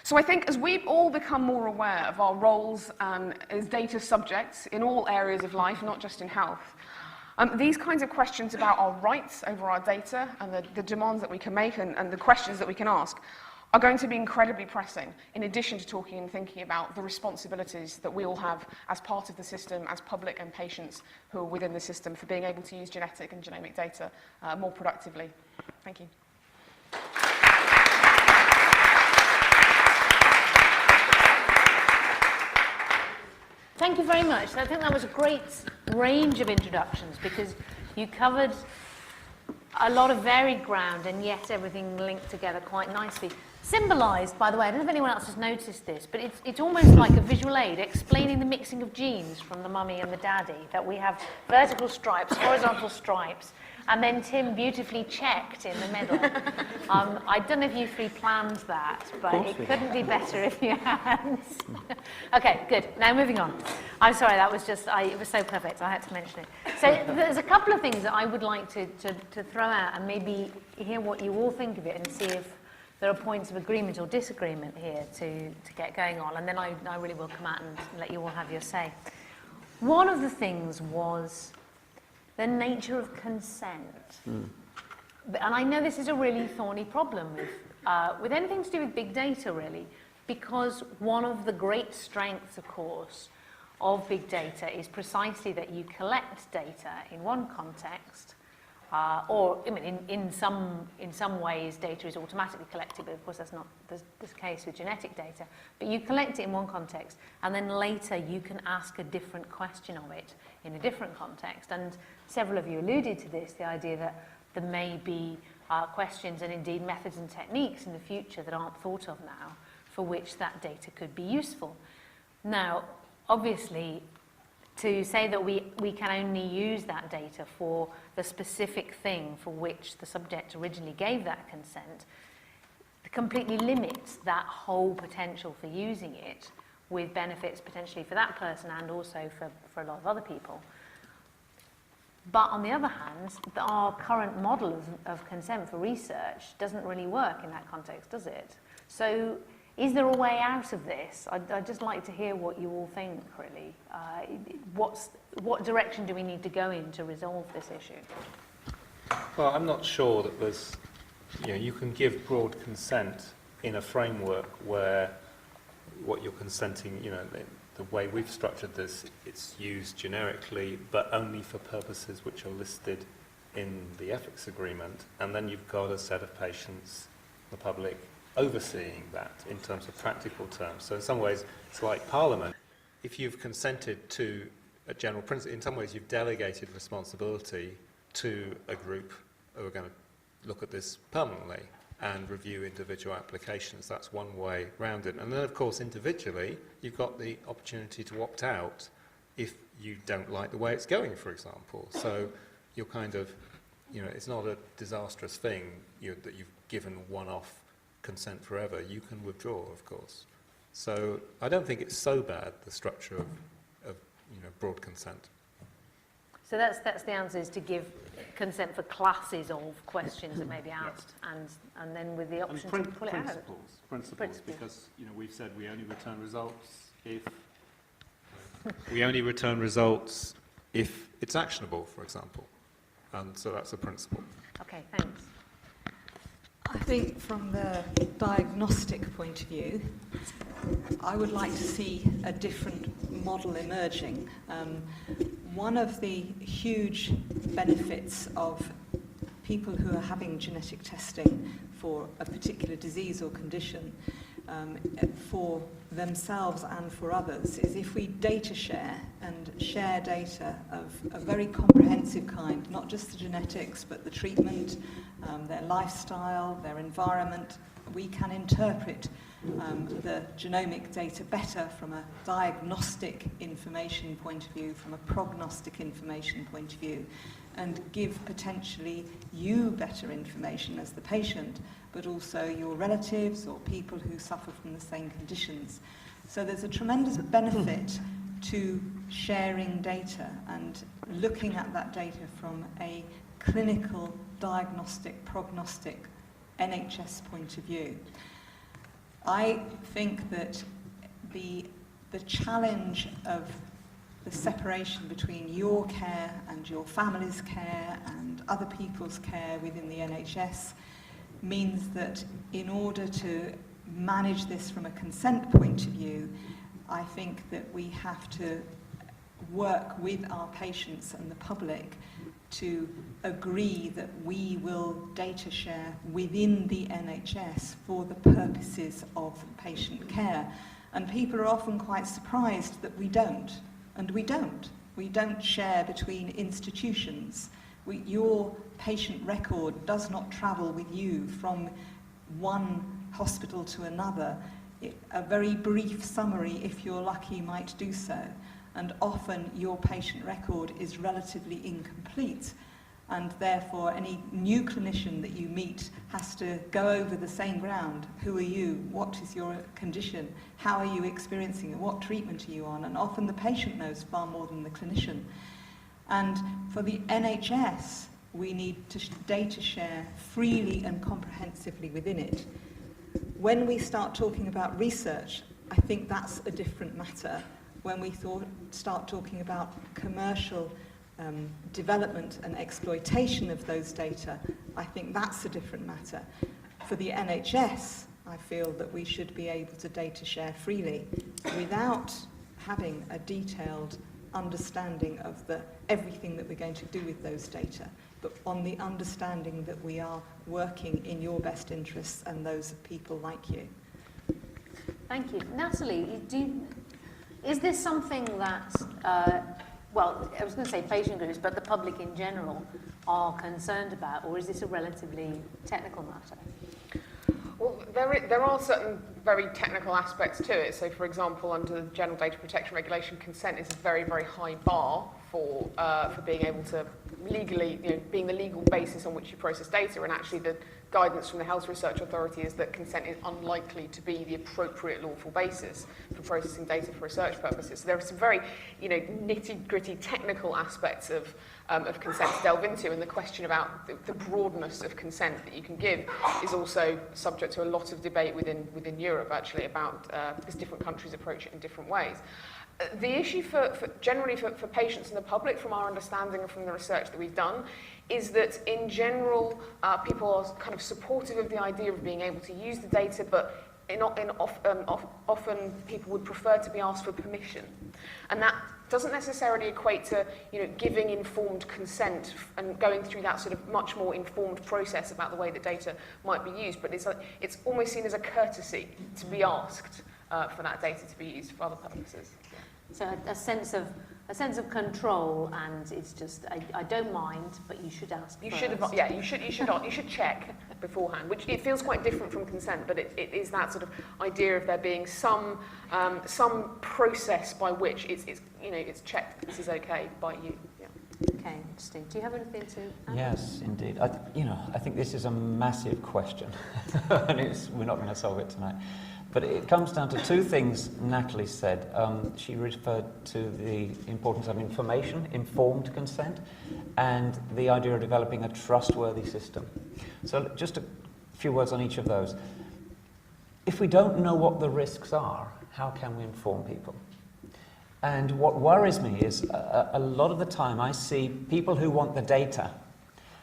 So I think as we've all become more aware of our roles as data subjects in all areas of life, not just in health, these kinds of questions about our rights over our data and the demands that we can make and the questions that we can ask are going to be incredibly pressing, in addition to talking and thinking about the responsibilities that we all have as part of the system, as public and patients who are within the system, for being able to use genetic and genomic data more productively. Thank you. Thank you very much. I think that was a great range of introductions, because you covered a lot of varied ground, and yet everything linked together quite nicely. Symbolised, by the way, I don't know if anyone else has noticed this, but it's almost like a visual aid explaining the mixing of genes from the mummy and the daddy, that we have vertical stripes, horizontal stripes, and then Tim beautifully checked in the middle. I don't know if you three planned that, but it couldn't be better if you hadn't. Okay, good. Now moving on. I'm sorry, that was just, it was so perfect, I had to mention it. So there's a couple of things that I would like to throw out and maybe hear what you all think of it and see if there are points of agreement or disagreement here to get going on, and then I really will come out and let you all have your say. One of the things was the nature of consent. And I know this is a really thorny problem with anything to do with big data, really, because one of the great strengths, of course, of big data is precisely that you collect data in one context, or I mean, in some ways, data is automatically collected, but of course that's not the case with genetic data. But you collect it in one context, and then later you can ask a different question of it in a different context. And several of you alluded to this, the idea that there may be questions and indeed methods and techniques in the future that aren't thought of now, for which that data could be useful. Now, obviously, to say that we can only use that data for the specific thing for which the subject originally gave that consent completely limits that whole potential for using it, with benefits potentially for that person and also for a lot of other people. But on the other hand, our current model of consent for research doesn't really work in that context, does it? So is there a way out of this? I'd just like to hear what you all think, really. What direction do we need to go in to resolve this issue? Well, I'm not sure that there's, you can give broad consent in a framework where what you're consenting, the way we've structured this, it's used generically, but only for purposes which are listed in the ethics agreement, and then you've got a set of patients, the public, overseeing that in terms of practical terms. So in some ways, it's like Parliament. If you've consented to a general principle, in some ways you've delegated responsibility to a group who are going to look at this permanently and review individual applications. That's one way around it. And then, of course, individually, you've got the opportunity to opt out if you don't like the way it's going, for example. So you're kind of, it's not a disastrous thing that you've given one-off consent forever. You can withdraw, of course. So I don't think it's so bad, the structure of broad consent. So that's the answer, is to give consent for classes of questions that may be asked, and then with the option to pull it out. Principles, because we've said we only return results if if it's actionable, for example, and so that's a principle. Okay, thanks. I think from the diagnostic point of view, I would like to see a different model emerging. One of the huge benefits of people who are having genetic testing for a particular disease or condition, for themselves and for others, is if we data share and share data of a very comprehensive kind, not just the genetics, but the treatment, their lifestyle, their environment. We can interpret the genomic data better from a diagnostic information point of view, from a prognostic information point of view, and give potentially you better information as the patient, but also your relatives or people who suffer from the same conditions. So there's a tremendous benefit to sharing data and looking at that data from a clinical, diagnostic, prognostic, NHS point of view. I think that the challenge of the separation between your care and your family's care and other people's care within the NHS means that in order to manage this from a consent point of view, I think that we have to work with our patients and the public to agree that we will data share within the NHS for the purposes of patient care. And people are often quite surprised that we don't. And we don't. We don't share between institutions. Your patient record does not travel with you from one hospital to another. A very brief summary, if you're lucky, might do so. And often your patient record is relatively incomplete, and therefore any new clinician that you meet has to go over the same ground. Who are you? What is your condition? How are you experiencing it? What treatment are you on? And often the patient knows far more than the clinician. And for the NHS, we need to data share freely and comprehensively within it. When we start talking about research, I think that's a different matter. When we start talking about commercial development and exploitation of those data, I think that's a different matter. For the NHS, I feel that we should be able to data share freely without having a detailed understanding of everything that we're going to do with those data, but on the understanding that we are working in your best interests and those of people like you. Thank you. Natalie, is this something that, well, I was going to say patient groups, but the public in general are concerned about, or is this a relatively technical matter? Well, there are certain very technical aspects to it. So, for example, under the General Data Protection Regulation, consent is a very, very high bar for being able to legally, being the legal basis on which you process data. And actually, the guidance from the Health Research Authority is that consent is unlikely to be the appropriate lawful basis for processing data for research purposes. So there are some very, nitty-gritty technical aspects of consent to delve into, and the question about the broadness of consent that you can give is also subject to a lot of debate within Europe, actually, about because different countries approach it in different ways. The issue generally for patients and the public, from our understanding and from the research that we've done, is that in general, people are kind of supportive of the idea of being able to use the data, but often people would prefer to be asked for permission. And that doesn't necessarily equate to giving informed consent and going through that sort of much more informed process about the way that data might be used, but it's almost seen as a courtesy to be asked for that data to be used for other purposes. So a sense of control, and it's just I don't mind, but you should ask. You should check beforehand, which it feels quite different from consent, but it is that sort of idea of there being some process by which it's checked that this is okay by you. Yeah. Okay, interesting. Do you have anything to add? Yes, indeed. I think this is a massive question, and we're not going to solve it tonight. But it comes down to two things Natalie said. She referred to the importance of information, informed consent, and the idea of developing a trustworthy system. So just a few words on each of those. If we don't know what the risks are, how can we inform people? And what worries me is a lot of the time I see people who want the data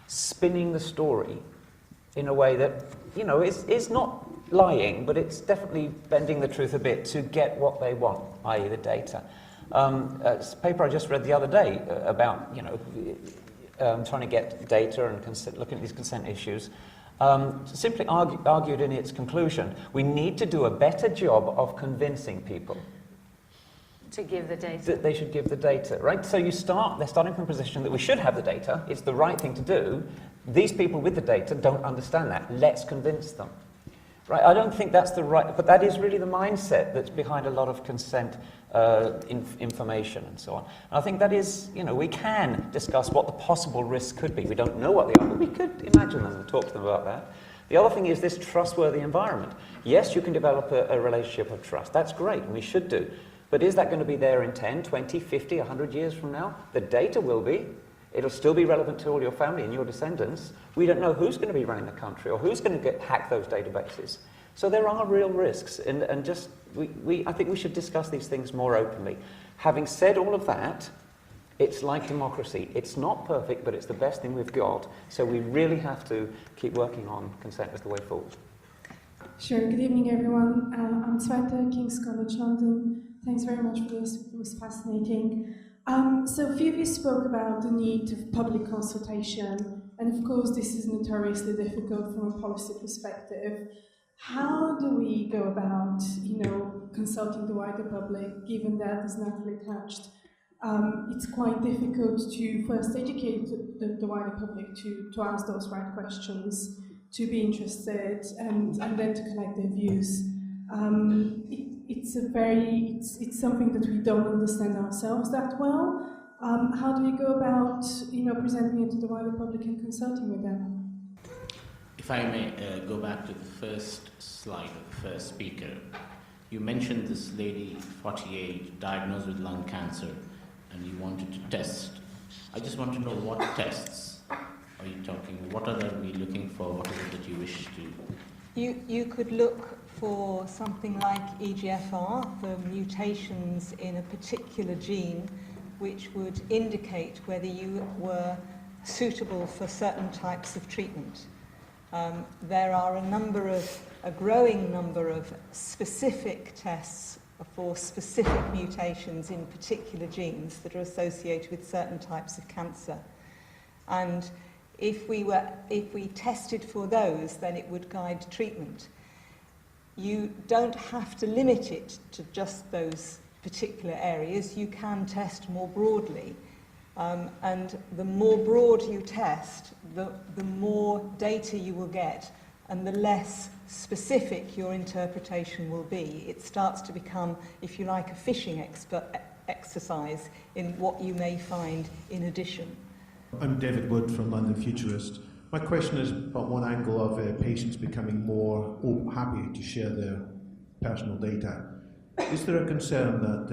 spinning the story in a way that, is not lying, but it's definitely bending the truth a bit to get what they want, i.e. the data. A paper I just read the other day about, trying to get data and looking at these consent issues, simply argued in its conclusion, we need to do a better job of convincing people to give the data. That they should give the data, right? So they're starting from a position that we should have the data, it's the right thing to do. These people with the data don't understand that. Let's convince them. Right, I don't think that's the right, but that is really the mindset that's behind a lot of consent information and so on. And I think that is, we can discuss what the possible risks could be. We don't know what they are, but we could imagine them and talk to them about that. The other thing is this trustworthy environment. Yes, you can develop a relationship of trust. That's great, and we should do. But is that going to be there in 10, 20, 50, 100 years from now? The data will be. It'll still be relevant to all your family and your descendants. We don't know who's going to be running the country or who's going to hack those databases. So there are real risks, and I think we should discuss these things more openly. Having said all of that, it's like democracy. It's not perfect, but it's the best thing we've got. So we really have to keep working on consent as the way forward. Sure. Good evening, everyone. I'm Tsveta, King's College London. Thanks very much for this. It was fascinating. So a few of you spoke about the need of public consultation, and of course this is notoriously difficult from a policy perspective. How do we go about, consulting the wider public, given that, as Natalie touched, it's quite difficult to first educate the wider public to ask those right questions, to be interested, and then to connect their views. It's something that we don't understand ourselves that well. How do we go about, presenting it to the wider public and consulting with them? If I may go back to the first slide of the first speaker, you mentioned this lady, 48, diagnosed with lung cancer, and you wanted to test. I just want to know what tests are you talking? What are we looking for? What is it that you wish to? You could look for something like EGFR, for mutations in a particular gene, which would indicate whether you were suitable for certain types of treatment. There are a growing number of specific tests for specific mutations in particular genes that are associated with certain types of cancer. And if we tested for those, then it would guide treatment. You don't have to limit it to just those particular areas. You can test more broadly. And the more broad you test, the more data you will get, and the less specific your interpretation will be. It starts to become, if you like, a fishing exercise in what you may find in addition. I'm David Wood from London Futurists. My question is about one angle of patients becoming more happy to share their personal data. Is there a concern that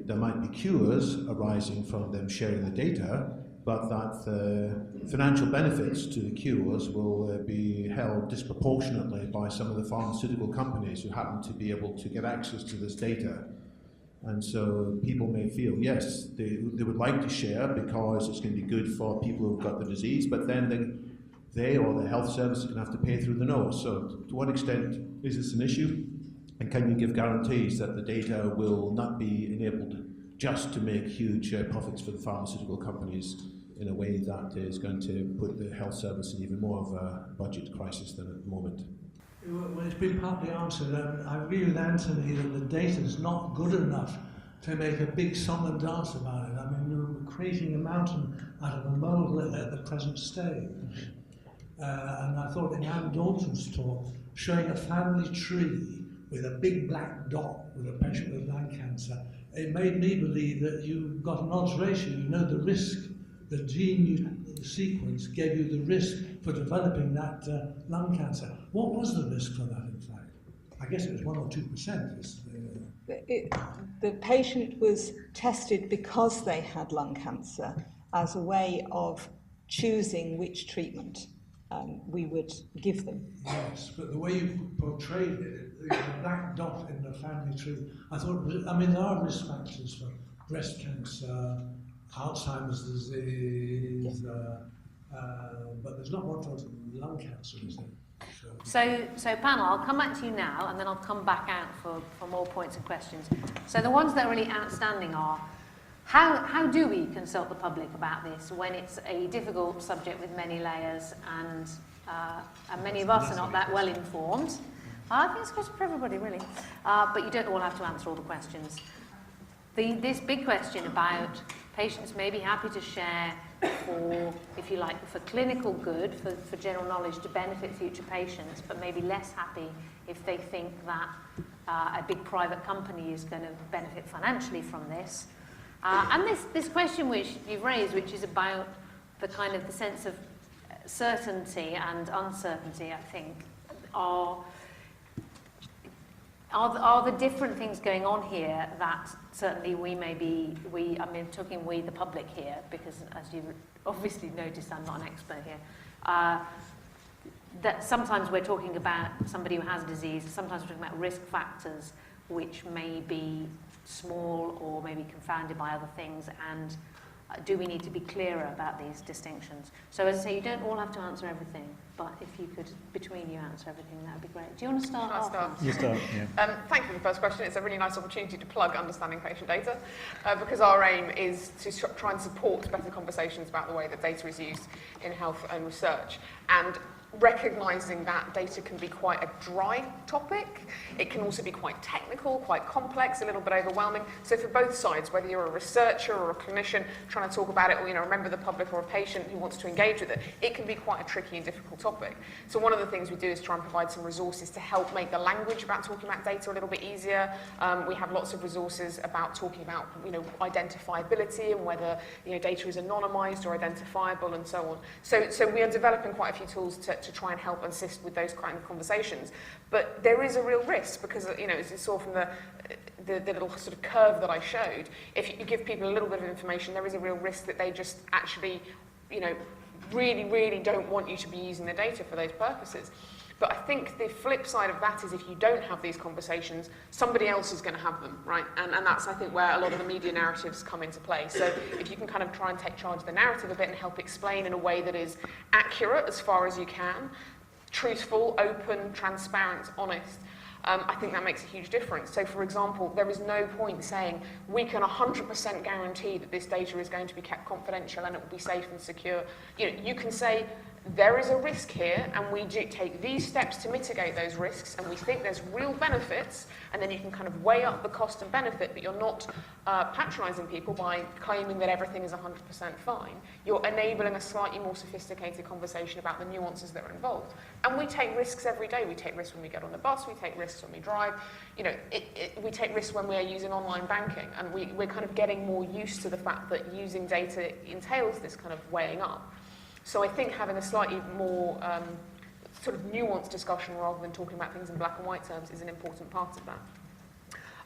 there might be cures arising from them sharing the data, but that the financial benefits to the cures will be held disproportionately by some of the pharmaceutical companies who happen to be able to get access to this data? And so people may feel, yes, they would like to share because it's going to be good for people who've got the disease, but then they or the health service are going to have to pay through the nose. So to what extent is this an issue? And can you give guarantees that the data will not be enabled just to make huge profits for the pharmaceutical companies in a way that is going to put the health service in even more of a budget crisis than at the moment? Well, it's been partly answered. I agree with Anthony that the data is not good enough to make a big song and dance about it. I mean, we're creating a mountain out of a molehill at the present stage. And I thought in Anne Dalton's talk, showing a family tree with a big black dot with a patient with lung cancer, it made me believe that you got an odds ratio. You know the risk, the gene sequence gave you the risk for developing that lung cancer. What was the risk for that, in fact? I guess it was 1 or 2%. The patient was tested because they had lung cancer as a way of choosing which treatment we would give them. Yes, but the way you portrayed it, the black dot in the family tree, I thought, I mean, there are risk factors for breast cancer, Alzheimer's disease, but there's not one for lung cancer, is there? So panel, I'll come back to you now, and then I'll come back out for more points and questions. So the ones that are really outstanding are, how do we consult the public about this when it's a difficult subject with many layers, and many of us are not that well informed? I think it's a question for everybody, really. But you don't all have to answer all the questions. This big question about patients may be happy to share for, if you like, for clinical good, for general knowledge to benefit future patients, but maybe less happy if they think that a big private company is going to benefit financially from this. And this question which you've raised, which is about the kind of the sense of certainty and uncertainty, I think, are the different things going on here that certainly I'm talking we, the public here, because as you obviously noticed, I'm not an expert here, that sometimes we're talking about somebody who has a disease, sometimes we're talking about risk factors which may be small or maybe confounded by other things, and do we need to be clearer about these distinctions? So as I say, you don't all have to answer everything, but if you could, between you, answer everything, that would be great. Do you want to start off? You start, yeah. Thank you for the first question. It's a really nice opportunity to plug understanding patient data, because our aim is to try and support better conversations about the way that data is used in health and research. And recognising that data can be quite a dry topic. It can also be quite technical, quite complex, a little bit overwhelming. So for both sides, whether you're a researcher or a clinician trying to talk about it, or a member of the public or a patient who wants to engage with it, it can be quite a tricky and difficult topic. So one of the things we do is try and provide some resources to help make the language about talking about data a little bit easier. We have lots of resources about talking about identifiability and whether data is anonymised or identifiable and so on. So we are developing quite a few tools to try and help assist with those kind of conversations. But there is a real risk because, as you saw from the little sort of curve that I showed, if you give people a little bit of information, there is a real risk that they just actually, really, really don't want you to be using the data for those purposes. But I think the flip side of that is if you don't have these conversations, somebody else is going to have them, right? And that's, I think, where a lot of the media narratives come into play. So if you can kind of try and take charge of the narrative a bit and help explain in a way that is accurate as far as you can, truthful, open, transparent, honest, I think that makes a huge difference. So, for example, there is no point saying we can 100% guarantee that this data is going to be kept confidential and it will be safe and secure. You can say there is a risk here, and we do take these steps to mitigate those risks, and we think there's real benefits, and then you can kind of weigh up the cost and benefit, but you're not patronising people by claiming that everything is 100% fine. You're enabling a slightly more sophisticated conversation about the nuances that are involved. And we take risks every day. We take risks when we get on the bus, we take risks when we drive. We take risks when we're using online banking, and we're kind of getting more used to the fact that using data entails this kind of weighing up. So I think having a slightly more sort of nuanced discussion rather than talking about things in black and white terms is an important part of that.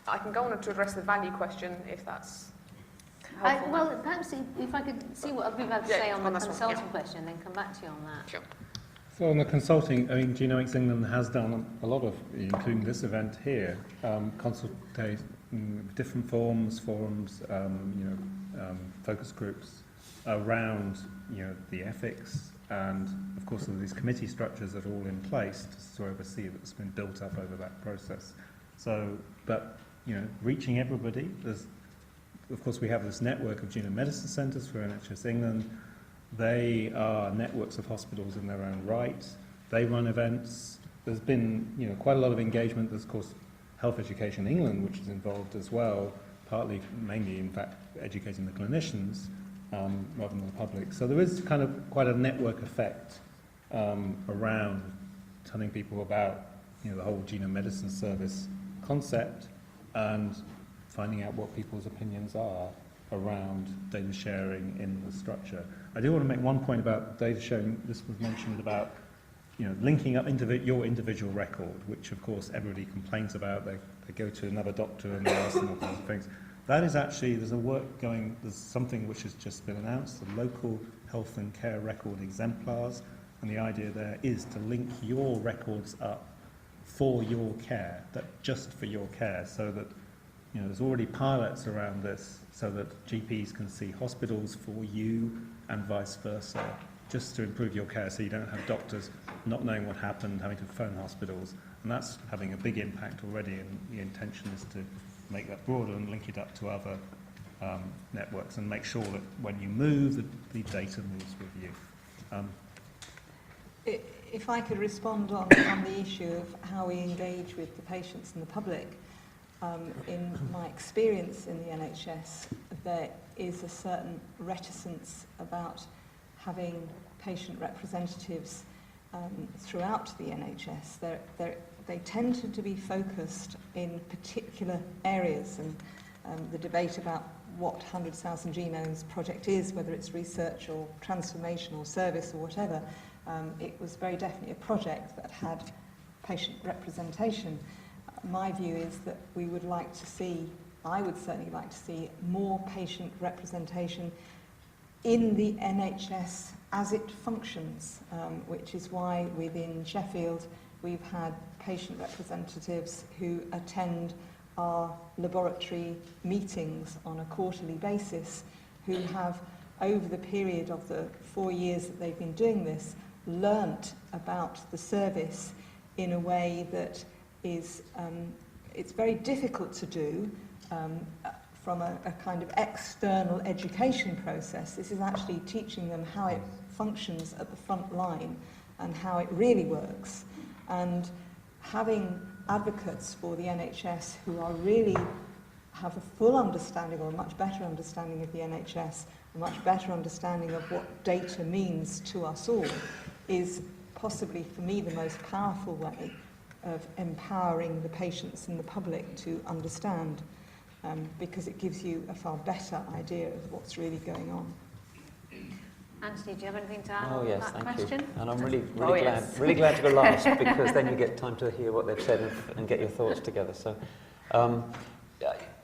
I can go on to address the value question if that's helpful. Well, perhaps if I could see what other people have to say on the consulting question, then come back to you on that. Sure. So on the consulting, I mean, Genomics England has done a lot of, including this event here, consultation, different forums, focus groups around, the ethics, and of course these committee structures that are all in place to oversee that's been built up over that process. So, but reaching everybody, of course we have this network of genome medicine centres for NHS England. They are networks of hospitals in their own right. They run events. There's been quite a lot of engagement. There's of course Health Education England, which is involved as well, mainly in fact educating the clinicians rather than the public. So there is kind of quite a network effect around telling people about the whole genome medicine service concept and finding out what people's opinions are around data sharing in the structure. I do want to make one point about data sharing. This was mentioned about linking up your individual record, which of course everybody complains about. They go to another doctor and they ask them all kinds of things. That is actually, there's something which has just been announced, the local health and care record exemplars, and the idea there is to link your records up for your care, just for your care, so that there's already pilots around this, so that GPs can see hospitals for you and vice versa, just to improve your care, so you don't have doctors not knowing what happened, having to phone hospitals, and that's having a big impact already, and the intention is to make that broader and link it up to other networks and make sure that when you move, the data moves with you. If I could respond on the issue of how we engage with the patients and the public, in my experience in the NHS, there is a certain reticence about having patient representatives throughout the NHS. They tend to be focused in particular areas, and the debate about what 100,000 Genomes Project is, whether it's research or transformational service or whatever, it was very definitely a project that had patient representation. My view is that we would like to see, I would certainly like to see more patient representation in the NHS as it functions, which is why within Sheffield we've had patient representatives who attend our laboratory meetings on a quarterly basis, who have, over the period of the 4 years that they've been doing this, learnt about the service in a way that is, it's very difficult to do from a kind of external education process. This is actually teaching them how it functions at the front line and how it really works. And having advocates for the NHS who are really have a full understanding, or a much better understanding of the NHS, a much better understanding of what data means to us all, is possibly for me the most powerful way of empowering the patients and the public to understand, because it gives you a far better idea of what's really going on. Anthony, do you have anything to add on that question? You. And I'm really glad to go last, because then you get time to hear what they've said and get your thoughts together.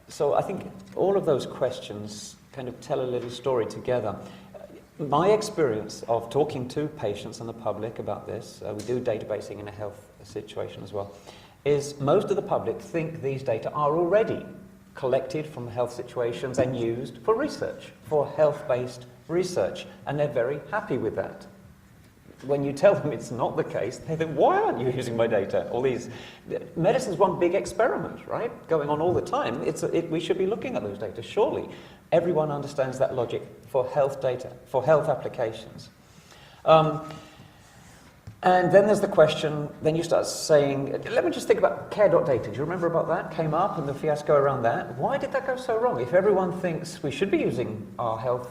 So I think all of those questions kind of tell a little story together. My experience of talking to patients and the public about this, we do databasing in a health situation as well, is most of the public think these data are already collected from health situations and used for research, for health-based research, and they're very happy with that. when you tell them it's not the case, they think, why aren't you using my data? All these, medicine's one big experiment, right? Going on all the time. We should be looking at those data, surely. Everyone understands that logic for health data, for health applications. And then there's the question, then you start saying, let me just think about care.data. Do you remember about that? Came up and the fiasco around that. Why did that go so wrong? If everyone thinks we should be using our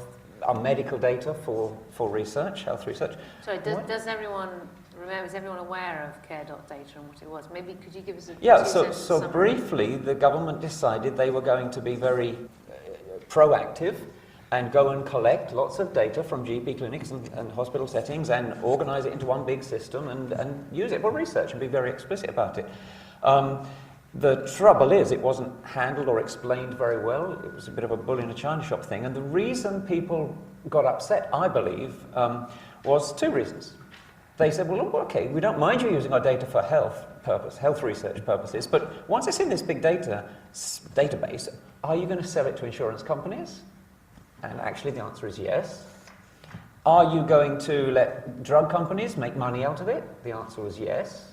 medical data for research, health research. Sorry, does everyone remember, is everyone aware of care.data and what it was? Maybe could you give us a so briefly, the government decided they were going to be very proactive and go and collect lots of data from GP clinics and hospital settings and organise it into one big system and use it for research and be very explicit about it. The trouble is, it wasn't handled or explained very well. It was a bit of a bull in a china shop thing. And the reason people got upset, I believe, was two reasons. They said, well, look, okay, we don't mind you using our data for health research purposes, but once it's in this big database, are you going to sell it to insurance companies? And actually the answer is yes. Are you going to let drug companies make money out of it? The answer was yes.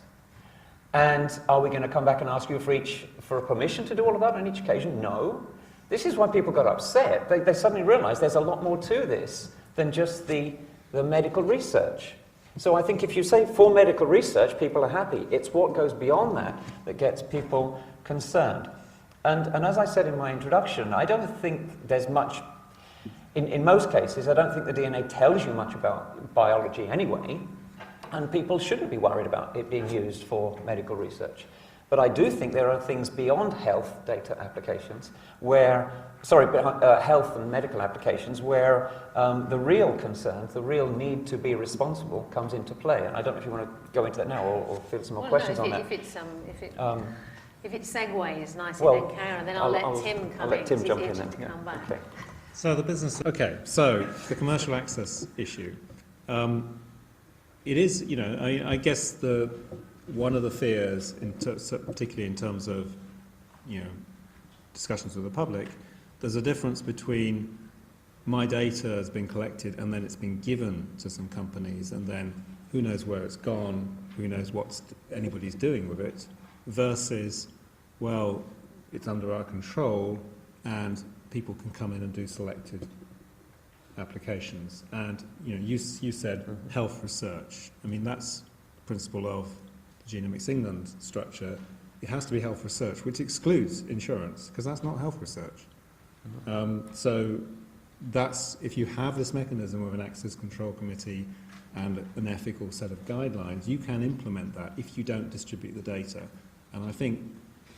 And are we going to come back and ask you for a permission to do all of that on each occasion? No. This is why people got upset. They suddenly realized there's a lot more to this than just the medical research. So I think if you say for medical research, people are happy. It's what goes beyond that gets people concerned. And as I said in my introduction, I don't think there's much. In most cases, I don't think the DNA tells you much about biology anyway, and people shouldn't be worried about it being used for medical research. But I do think there are things beyond health data applications health and medical applications where the real concern, the real need to be responsible comes into play. And I don't know if you want to go into that now or field some more questions on that. If it segues nicely, then Karen, then I'll let Tim come in. I'll let Tim jump in then. Come back. Okay. So the commercial access issue. It is, I guess one of the fears, particularly in terms of, discussions with the public, there's a difference between my data has been collected and then it's been given to some companies and then who knows where it's gone, who knows what anybody's doing with it, versus, well, it's under our control and people can come in and do selected applications. And you said health research. I mean, that's the principle of the Genomics England structure. It has to be health research, which excludes insurance, because that's not health research. So that's, if you have this mechanism of an access control committee and an ethical set of guidelines, you can implement that if you don't distribute the data. And I think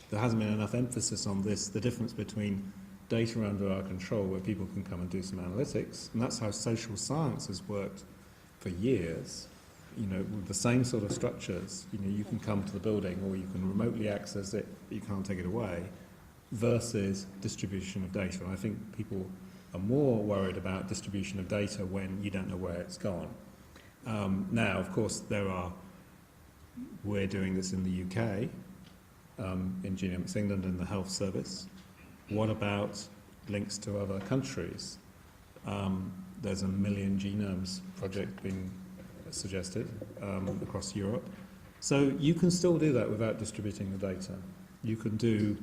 there hasn't been enough emphasis on this, the difference between data under our control where people can come and do some analytics, and that's how social science has worked for years, with the same sort of structures. You can come to the building or you can remotely access it, but you can't take it away, versus distribution of data. And I think people are more worried about distribution of data when you don't know where it's gone. Now, of course, we're doing this in the UK, in Genomics England in the health service. What about links to other countries? There's a 1 million genomes project being suggested across Europe. So you can still do that without distributing the data. You can do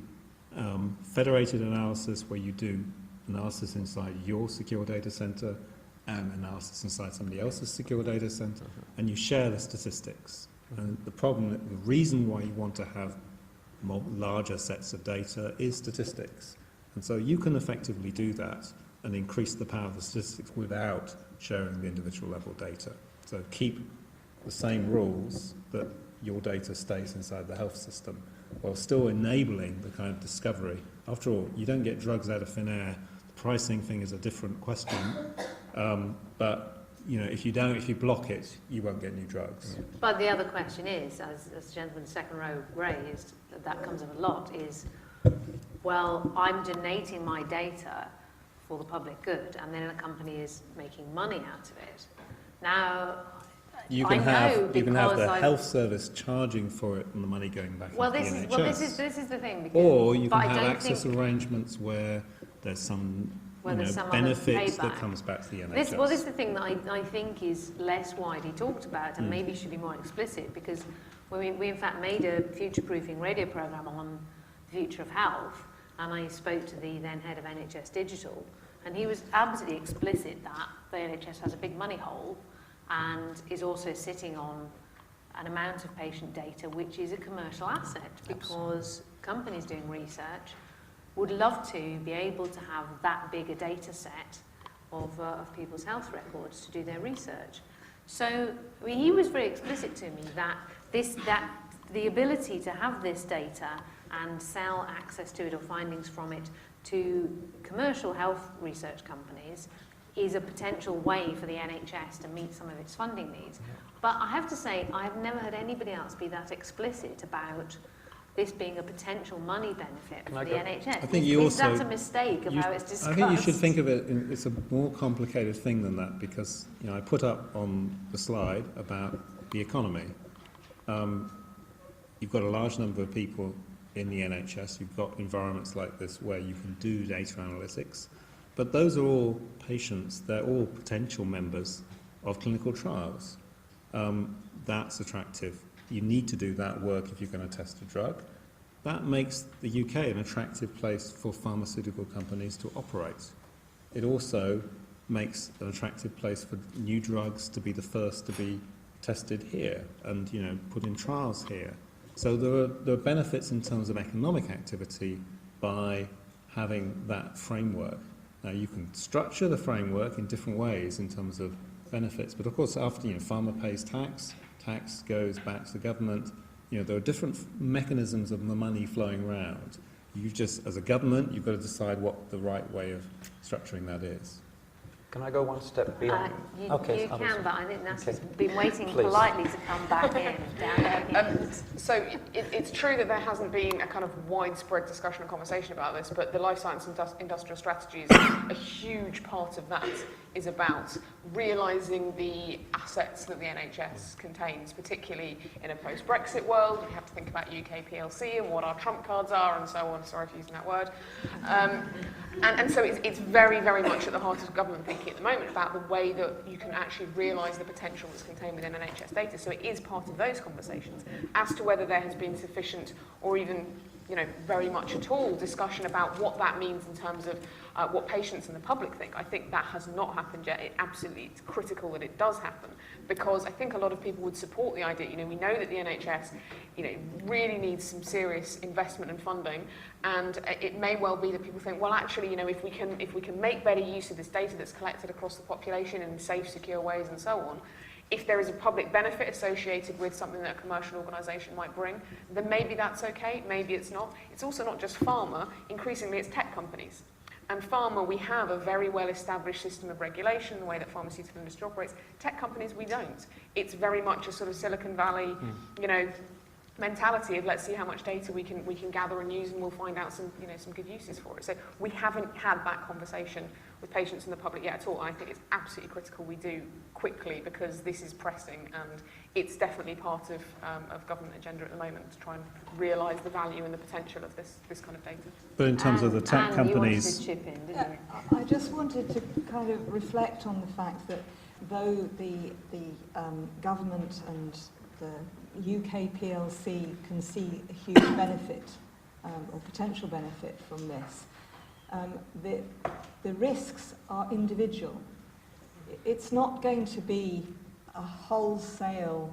federated analysis where you do analysis inside your secure data center and analysis inside somebody else's secure data center, and you share the statistics. And the reason why you want to have larger sets of data is statistics. And so you can effectively do that and increase the power of the statistics without sharing the individual level data. So keep the same rules that your data stays inside the health system while still enabling the kind of discovery. After all, you don't get drugs out of thin air. The pricing thing is a different question. But if you block it, you won't get new drugs. But the other question is, as the gentleman in the second row raised, that comes up a lot, is, well, I'm donating my data for the public good, and then a company is making money out of it. Now, you can have the health service charging for it and the money going back into the NHS. This is the thing. Or you can have access arrangements where there's some whether some benefits other that comes back to the NHS. This is the thing that I think is less widely talked about and maybe should be more explicit, because we in fact made a future-proofing radio programme on the future of health, and I spoke to the then head of NHS Digital, and he was absolutely explicit that the NHS has a big money hole and is also sitting on an amount of patient data which is a commercial asset, because companies doing research would love to be able to have that big a data set of people's health records to do their research. So he was very explicit to me that the ability to have this data and sell access to it or findings from it to commercial health research companies is a potential way for the NHS to meet some of its funding needs. But I have to say, I've never heard anybody else be that explicit about this being a potential money benefit for the NHS. I think that's a mistake of how it's discussed. I think you should think of it, it's a more complicated thing than that, because I put up on the slide about the economy. You've got a large number of people in the NHS, you've got environments like this where you can do data analytics, but those are all patients, they're all potential members of clinical trials. That's attractive. You need to do that work if you're going to test a drug. That makes the UK an attractive place for pharmaceutical companies to operate. It also makes an attractive place for new drugs to be the first to be tested here and put in trials here. So there are benefits in terms of economic activity by having that framework. Now you can structure the framework in different ways in terms of benefits, but of course after pharma pays tax goes back to the government. There are different mechanisms of the money flowing around. As a government, you've got to decide what the right way of structuring that is. Can I go one step beyond? You can, but I think Natalie's been waiting politely to come back in. So it's true that there hasn't been a kind of widespread discussion and conversation about this, but the life science industrial strategy is a huge part of that, is about realising the assets that the NHS contains, particularly in a post-Brexit world. We have to think about UK PLC and what our trump cards are and so on. Sorry for using that word. And so it's very, very much at the heart of government thinking at the moment about the way that you can actually realise the potential that's contained within NHS data. So it is part of those conversations. As to whether there has been sufficient or even very much at all discussion about what that means in terms of what patients and the public think, I think that has not happened yet. It's critical that it does happen, because I think a lot of people would support the idea. We know that the NHS, really needs some serious investment and funding, and it may well be that people think, well, actually, if we can make better use of this data that's collected across the population in safe, secure ways and so on, if there is a public benefit associated with something that a commercial organisation might bring, then maybe that's okay, maybe it's not. It's also not just pharma, increasingly it's tech companies. And pharma, we have a very well-established system of regulation, the way that pharmaceutical industry operates. Tech companies, we don't. It's very much a sort of Silicon Valley, mentality of let's see how much data we can gather and use, and we'll find out some good uses for it. So we haven't had that conversation with patients and the public yet at all. And I think it's absolutely critical we do quickly, because this is pressing, and it's definitely part of government agenda at the moment to try and realise the value and the potential of this kind of data. But in terms of the tech companies, you wanted to chip in, didn't you? I just wanted to kind of reflect on the fact that though the government and the UK PLC can see a huge benefit or potential benefit from this, the risks are individual. It's not going to be a wholesale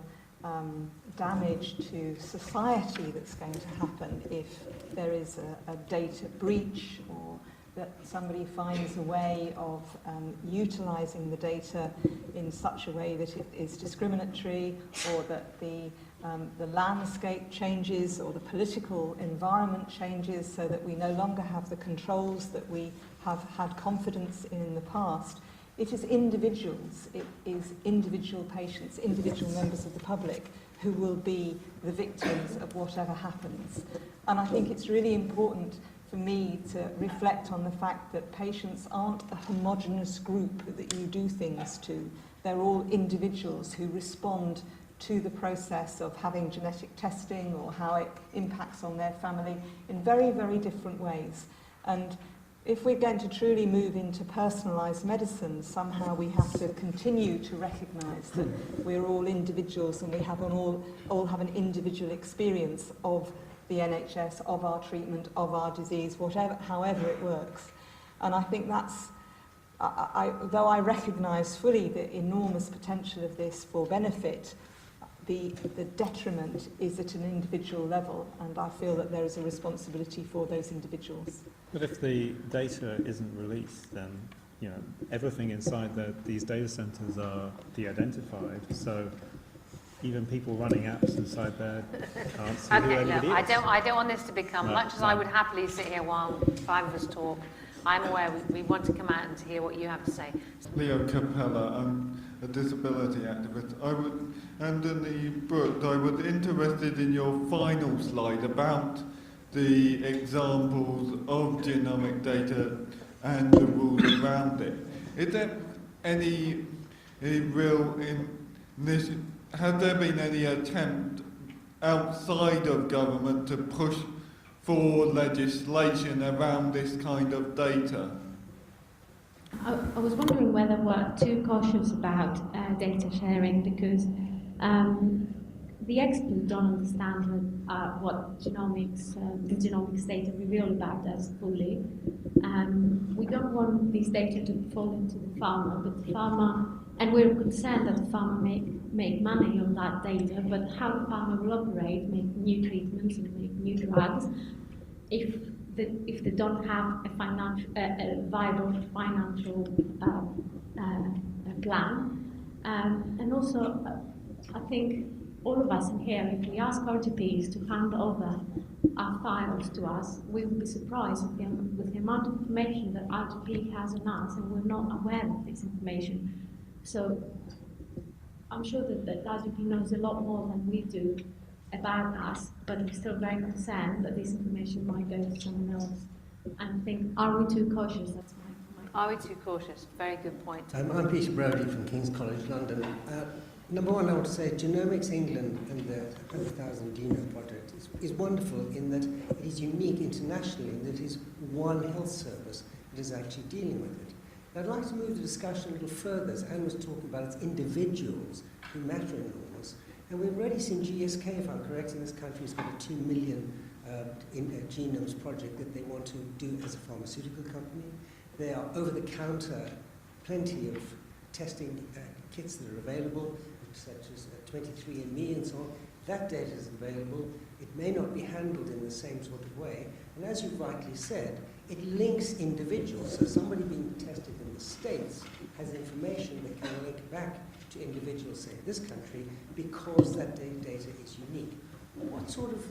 damage to society that's going to happen if there is a data breach, or that somebody finds a way of utilising the data in such a way that it is discriminatory, or that the landscape changes or the political environment changes so that we no longer have the controls that we have had confidence in the past. It is individuals, it is individual patients, individual members of the public who will be the victims of whatever happens. And I think it's really important for me to reflect on the fact that patients aren't a homogenous group that you do things to. They're all individuals who respond to the process of having genetic testing or how it impacts on their family in very, very different ways. And if we're going to truly move into personalised medicine, somehow we have to continue to recognise that we're all individuals and we have all have an individual experience of the NHS, of our treatment, of our disease, however it works. And I think that's, though I recognise fully the enormous potential of this for benefit, the detriment is at an individual level, and I feel that there is a responsibility for those individuals. But if the data isn't released, then everything inside these data centres are de-identified. So even people running apps inside there can't see who anybody is. I don't want this to become, much as I would happily sit here while five of us talk, I'm aware we want to come out and to hear what you have to say. Leo Capella, I'm a disability activist. And in the book, I was interested in your final slide about the examples of genomic data and the rules around it. Is there any real has there been any attempt outside of government to push for legislation around this kind of data? I was wondering whether we're too cautious about data sharing, because the experts don't understand what the genomics data reveal about us fully. We don't want this data to fall into the pharma, but the pharma, and we're concerned that the pharma make money on that data, but how the pharma will operate, make new treatments and make new drugs, if they don't have a viable financial plan. And also, I think all of us in here, if we ask our GPs to hand over our files to us, we will be surprised with the amount of information that our GP has on us, and we're not aware of this information. So I'm sure that our GP knows a lot more than we do about us, but we're still very concerned that this information might go to someone else. And I think, are we too cautious? That's my Are we too cautious? Very good point. I'm Peter Braude from King's College London. Number one, I want to say Genomics England and the 100,000 Genome Project is wonderful in that it is unique internationally, in that it is one health service that is actually dealing with it. And I'd like to move the discussion a little further, as Anne was talking about, it's individuals who matter enormous. And we've already seen GSK, if I'm correct, in this country has got a 2 million Genomes Project that they want to do as a pharmaceutical company. There are over-the-counter plenty of testing kits that are available, such as 23andMe and so on. That data is available. It may not be handled in the same sort of way. And as you rightly said, it links individuals. So somebody being tested in the States has information that can link back to individuals, say, in this country, because that data is unique. What sort of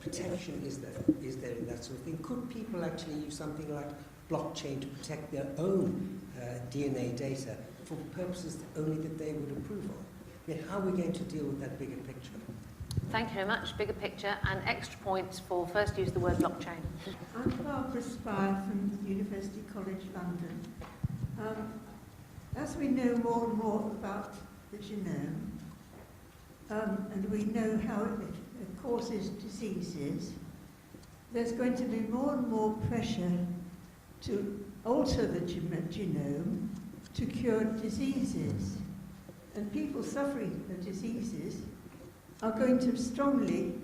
protection is there in that sort of thing? Could people actually use something like blockchain to protect their own DNA data for purposes only that they would approve of? I mean, how are we going to deal with that bigger picture? Thank you very much. Bigger picture and extra points for first use the word blockchain. I'm Barbara Speyer from University College London. As we know more and more about the genome, and we know how it causes diseases, there's going to be more and more pressure to alter the genome to cure diseases. And people suffering from diseases are going to strongly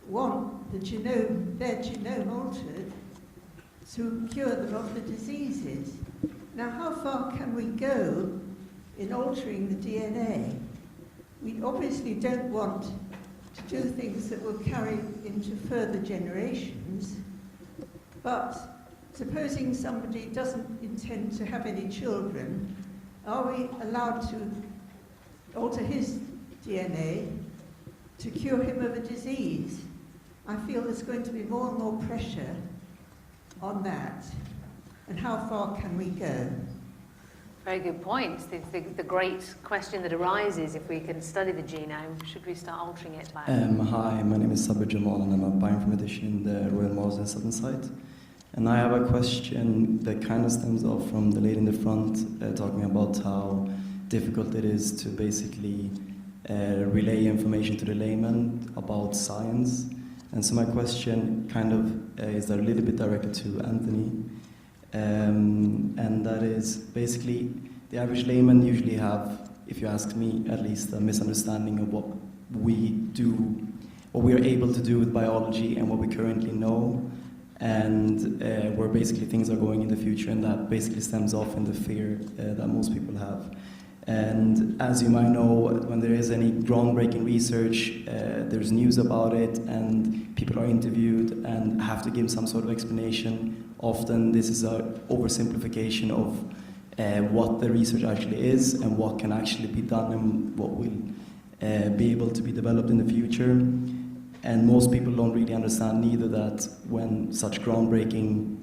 want their genome altered to cure them of the diseases. Now, how far can we go in altering the DNA? We obviously don't want to do things that will carry into further generations, but supposing somebody doesn't intend to have any children, are we allowed to alter his DNA to cure him of a disease? I feel there's going to be more and more pressure on that. And how far can we go? Very good point. The great question that arises, if we can study the genome, should we start altering it back? Hi, my name is Sabri, Jamal, and I'm a bioinformatician in the Royal Marsden Southern site. And I have a question that kind of stems off from the lady in the front talking about how difficult it is to basically relay information to the layman about science. And so my question kind of is a little bit directed to Anthony. and that is basically the average layman usually have, if you ask me at least, a misunderstanding of what we do, what we are able to do with biology and what we currently know, and where basically things are going in the future, and that basically stems off in the fear that most people have. And as you might know, when there is any groundbreaking research, there's news about it, and people are interviewed and have to give some sort of explanation. Often this is an oversimplification of what the research actually is and what can actually be done and what will be able to be developed in the future. And most people don't really understand neither that when such groundbreaking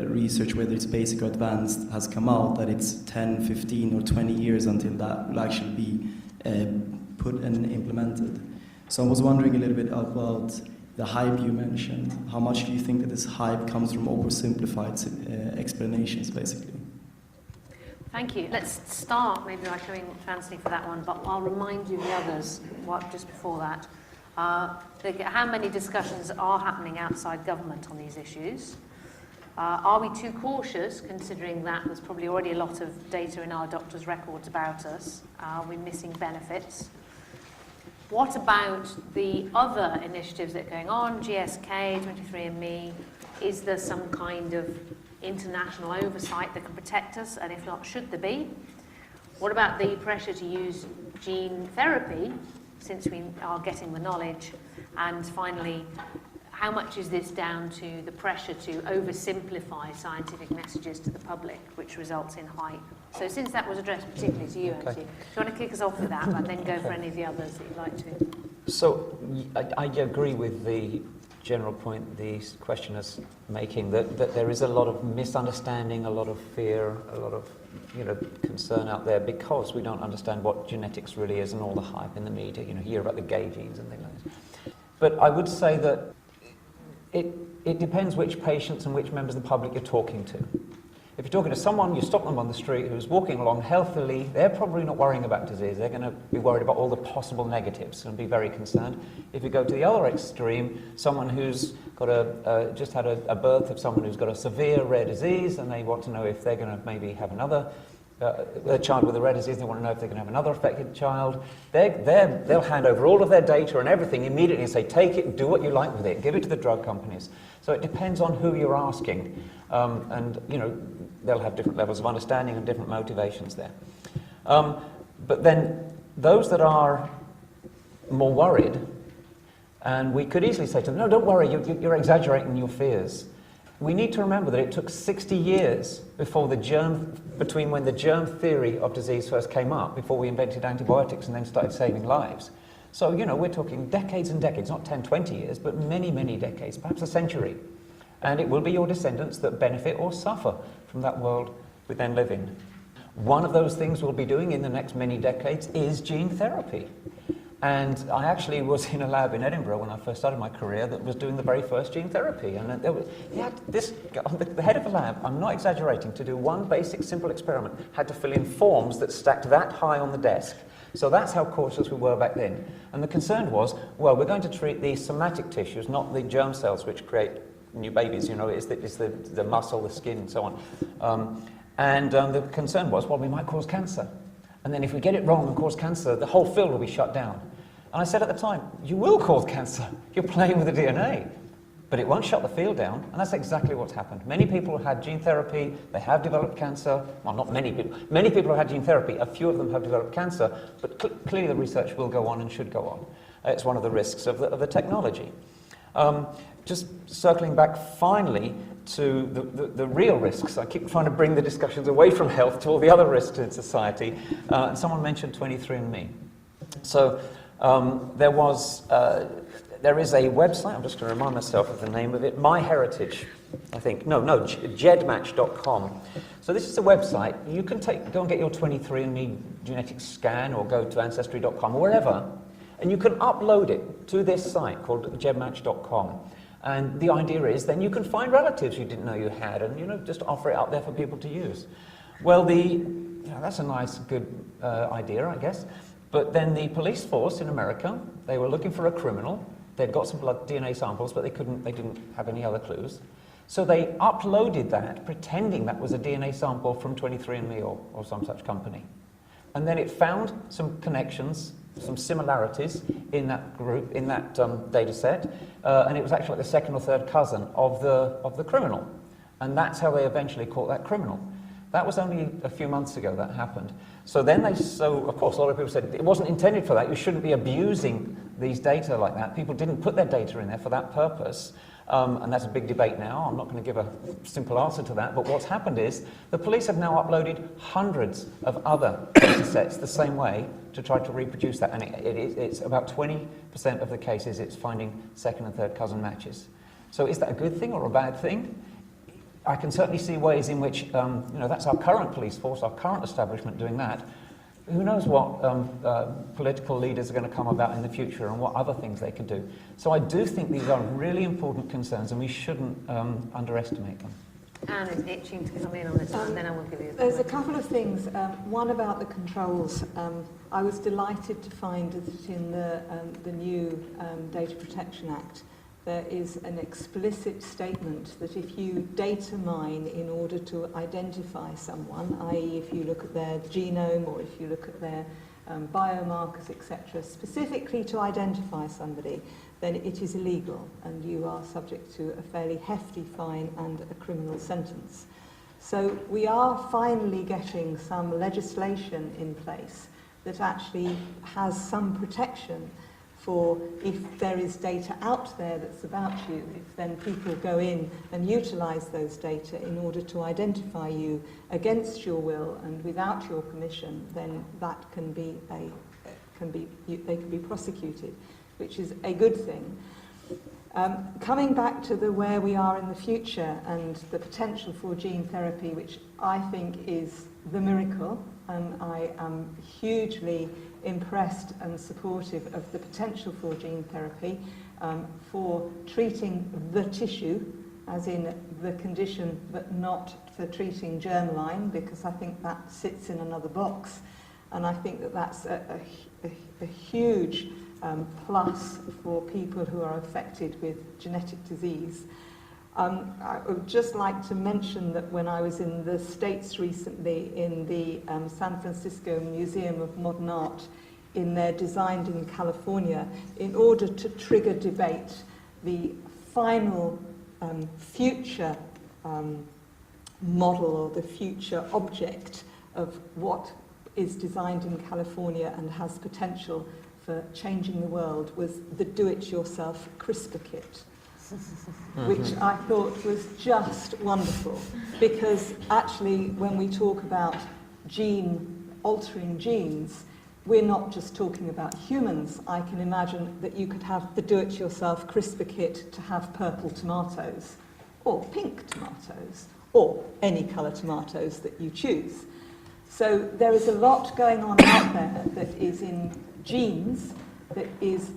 research, whether it's basic or advanced, has come out, that it's 10, 15 or 20 years until that will actually be put and implemented. So I was wondering a little bit about the hype you mentioned. How much do you think that this hype comes from oversimplified explanations, basically? Thank you. Let's start maybe by showing Anthony for that one, but I'll remind you the others just before that. How many discussions are happening outside government on these issues? Are we too cautious, considering that there's probably already a lot of data in our doctors' records about us? Are we missing benefits? What about the other initiatives that are going on, GSK, 23andMe? Is there some kind of international oversight that can protect us, and if not, should there be? What about the pressure to use gene therapy, since we are getting the knowledge? And finally, how much is this down to the pressure to oversimplify scientific messages to the public, which results in hype? So since that was addressed particularly to you, Anthony, do you want to kick us off with that, and then go for any of the others that you'd like to? So I agree with the general point the questioner's making, that there is a lot of misunderstanding, a lot of fear, a lot of concern out there because we don't understand what genetics really is and all the hype in the media. You hear about the gay genes and things like this. But I would say that it depends which patients and which members of the public you're talking to. If you're talking to someone, you stop them on the street who's walking along healthily, they're probably not worrying about disease. They're going to be worried about all the possible negatives and be very concerned. If you go to the other extreme, someone who's got just had a birth of someone who's got a severe rare disease, and they want to know if they're going to maybe have another a child with a rare disease, they want to know if they're going to have another affected child. They'll hand over all of their data and everything immediately and say, take it, do what you like with it, give it to the drug companies. So it depends on who you're asking. And they'll have different levels of understanding and different motivations there. But then those that are more worried, and we could easily say to them, no, don't worry, you're exaggerating your fears. We need to remember that it took 60 years before between when the germ theory of disease first came up, before we invented antibiotics and then started saving lives. So, we're talking decades and decades, not 10, 20 years, but many, many decades, perhaps a century. And it will be your descendants that benefit or suffer from that world we then live in. One of those things we'll be doing in the next many decades is gene therapy. And I actually was in a lab in Edinburgh when I first started my career that was doing the very first gene therapy. And the head of the lab, I'm not exaggerating, to do one basic simple experiment, had to fill in forms that stacked that high on the desk. So that's how cautious we were back then. And the concern was, well, we're going to treat the somatic tissues, not the germ cells which create new babies, it's the muscle, the skin, and so on. The concern was, well, we might cause cancer. And then if we get it wrong and cause cancer, the whole field will be shut down. And I said at the time, you will cause cancer. You're playing with the DNA. But it won't shut the field down, and that's exactly what's happened. Many people have had gene therapy, they have developed cancer. Well, not many people. Many people have had gene therapy, a few of them have developed cancer, but clearly the research will go on and should go on. It's one of the risks of the technology. Just circling back finally to the real risks. I keep trying to bring the discussions away from health to all the other risks in society. And someone mentioned 23andMe. So there is a website, I'm just going to remind myself of the name of it, MyHeritage, I think. No, gedmatch.com. So this is a website. You can go and get your 23andMe genetic scan or go to Ancestry.com or wherever, and you can upload it to this site called gedmatch.com. And the idea is then you can find relatives you didn't know you had and, just offer it out there for people to use. Well, that's a nice, good idea, I guess. But then the police force in America, they were looking for a criminal. They'd got some blood DNA samples, but they didn't have any other clues. So they uploaded that, pretending that was a DNA sample from 23andMe or some such company. And then it found some connections, some similarities in that group, in that data set, and it was actually like the second or third cousin of the criminal. And that's how they eventually caught that criminal. That was only a few months ago that happened. So then of course, a lot of people said, it wasn't intended for that, you shouldn't be abusing these data like that. People didn't put their data in there for that purpose. And that's a big debate now. I'm not going to give a simple answer to that, but what's happened is the police have now uploaded hundreds of other data sets the same way to try to reproduce that, and it's about 20% of the cases it's finding second and third cousin matches. So is that a good thing or a bad thing? I can certainly see ways in which, that's our current police force, our current establishment doing that. Who knows what political leaders are going to come about in the future and what other things they can do. So I do think these are really important concerns and we shouldn't underestimate them. Anne is itching to come in on this one, and then I will give you There's a couple of things. One about the controls. I was delighted to find that in the new Data Protection Act, there is an explicit statement that if you data mine in order to identify someone, i.e. if you look at their genome or if you look at their biomarkers, etc., specifically to identify somebody, then it is illegal and you are subject to a fairly hefty fine and a criminal sentence. So we are finally getting some legislation in place that actually has some protection for if there is data out there that's about you, if then people go in and utilise those data in order to identify you against your will and without your permission, then that they can be prosecuted, which is a good thing. Coming back to where we are in the future and the potential for gene therapy, which I think is the miracle, and I am hugely impressed and supportive of the potential for gene therapy for treating the tissue, as in the condition, but not for treating germline, because I think that sits in another box. And I think that that's a huge plus for people who are affected with genetic disease. I would just like to mention that when I was in the States recently in the San Francisco Museum of Modern Art, in their Designed in California, in order to trigger debate, the final future model or the future object of what is designed in California and has potential for changing the world was the do-it-yourself CRISPR kit. Which I thought was just wonderful, because actually when we talk about altering genes, we're not just talking about humans. I can imagine that you could have the do-it-yourself CRISPR kit to have purple tomatoes, or pink tomatoes, or any colour tomatoes that you choose. So there is a lot going on out there that is in genes, that is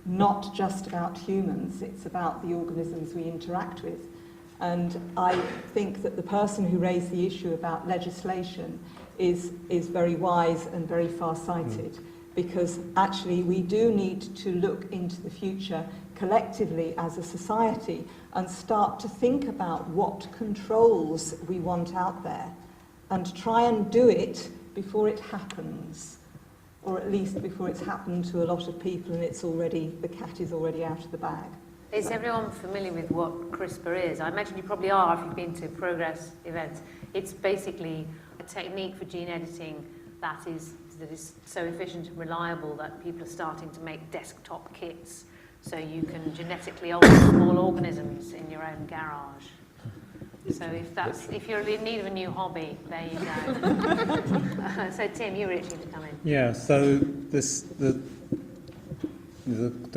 not just about humans, it's about the organisms we interact with. And I think that the person who raised the issue about legislation is very wise and very far-sighted, because actually we do need to look into the future collectively as a society and start to think about what controls we want out there and try and do it before it happens. Or at least before it's happened to a lot of people and the cat is already out of the bag. Is everyone familiar with what CRISPR is? I imagine you probably are if you've been to Progress events. It's basically a technique for gene editing that is so efficient and reliable that people are starting to make desktop kits so you can genetically alter small organisms in your own garage. So if you're in need of a new hobby, there you go. So Tim, you were itching to come in. Yeah. So the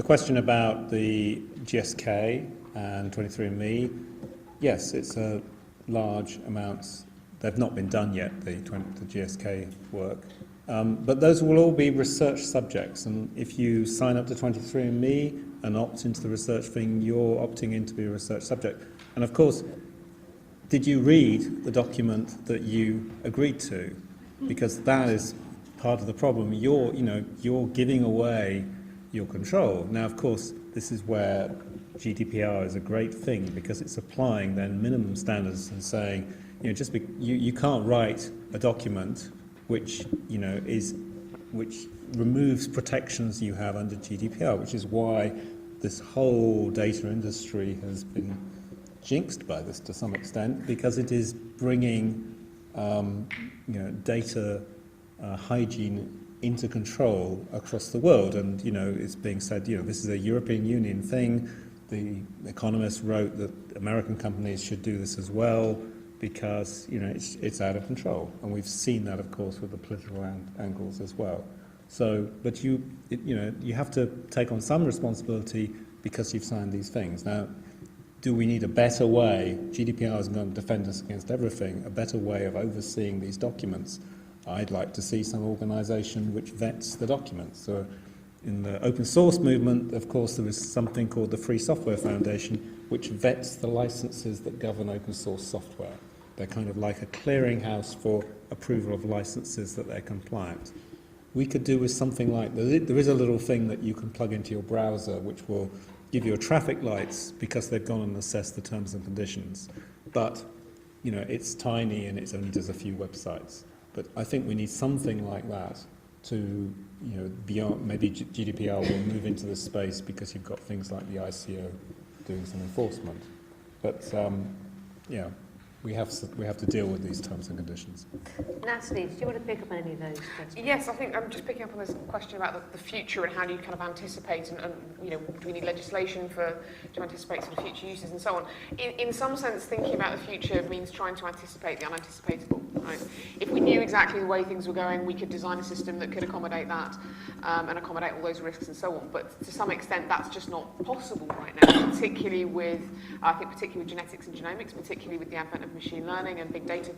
question about the GSK and 23andMe, yes, it's a large amounts. They've not been done yet, the GSK work, but those will all be research subjects. And if you sign up to 23andMe and opt into the research thing, you're opting in to be a research subject. And of course, did you read the document that you agreed to? Because that is part of the problem. You're giving away your control. Now, of course, this is where GDPR is a great thing, because it's applying then minimum standards and saying, you can't write a document which which removes protections you have under GDPR, which is why this whole data industry has been jinxed by this to some extent, because it is bringing data hygiene into control across the world. And it's being said this is a European Union thing. The Economist wrote that American companies should do this as well, because it's out of control, and we've seen that, of course, with the political angles as well. So, but you have to take on some responsibility because you've signed these things. Now, do we need a better way? GDPR isn't going to defend us against everything. A better way of overseeing these documents. I'd like to see some organisation which vets the documents. So, in the open source movement, of course, there is something called the Free Software Foundation, which vets the licenses that govern open source software. They're kind of like a clearinghouse for approval of licenses that they're compliant. We could do with something like, there is a little thing that you can plug into your browser which will give you traffic lights because they've gone and assessed the terms and conditions. But, it's tiny and it only does a few websites. But I think we need something like that to, beyond, maybe GDPR will move into this space because you've got things like the ICO doing some enforcement. But, we have to deal with these terms and conditions. Natalie, did you want to pick up any of those questions? Yes, I think I'm just picking up on this question about the future and how do you kind of anticipate and do we need legislation to anticipate sort of future uses and so on. In some sense, thinking about the future means trying to anticipate the unanticipatable. Right? If we knew exactly the way things were going, we could design a system that could accommodate that and accommodate all those risks and so on. But to some extent, that's just not possible right now, particularly with genetics and genomics, particularly with the advent of machine learning and big data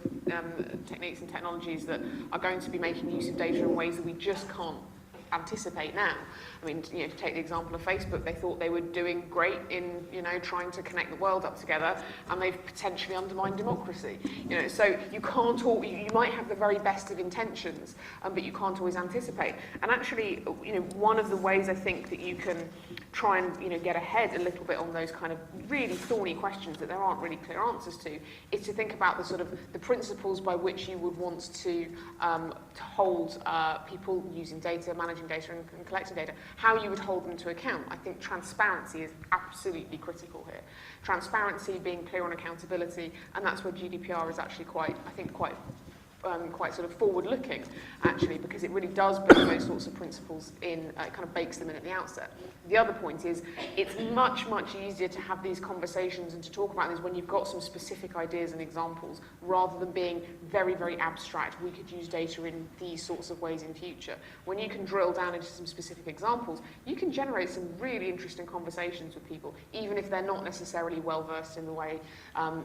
techniques and technologies that are going to be making use of data in ways that we just can't anticipate now. I mean, to take the example of Facebook, they thought they were doing great in, trying to connect the world up together, and they've potentially undermined democracy. So you can't you might have the very best of intentions, but you can't always anticipate. And actually, one of the ways I think that you can try and, get ahead a little bit on those kind of really thorny questions that there aren't really clear answers to, is to think about the principles by which you would want to hold people using data, managing data and collecting data, how you would hold them to account. I think transparency is absolutely critical here. Transparency, being clear on accountability, and that's where GDPR is actually quite sort of forward-looking, actually, because it really does bring those sorts of principles in, kind of bakes them in at the outset. The other point is, it's much, much easier to have these conversations and to talk about these when you've got some specific ideas and examples, rather than being very, very abstract. We could use data in these sorts of ways in future. When you can drill down into some specific examples, you can generate some really interesting conversations with people, even if they're not necessarily well-versed in the way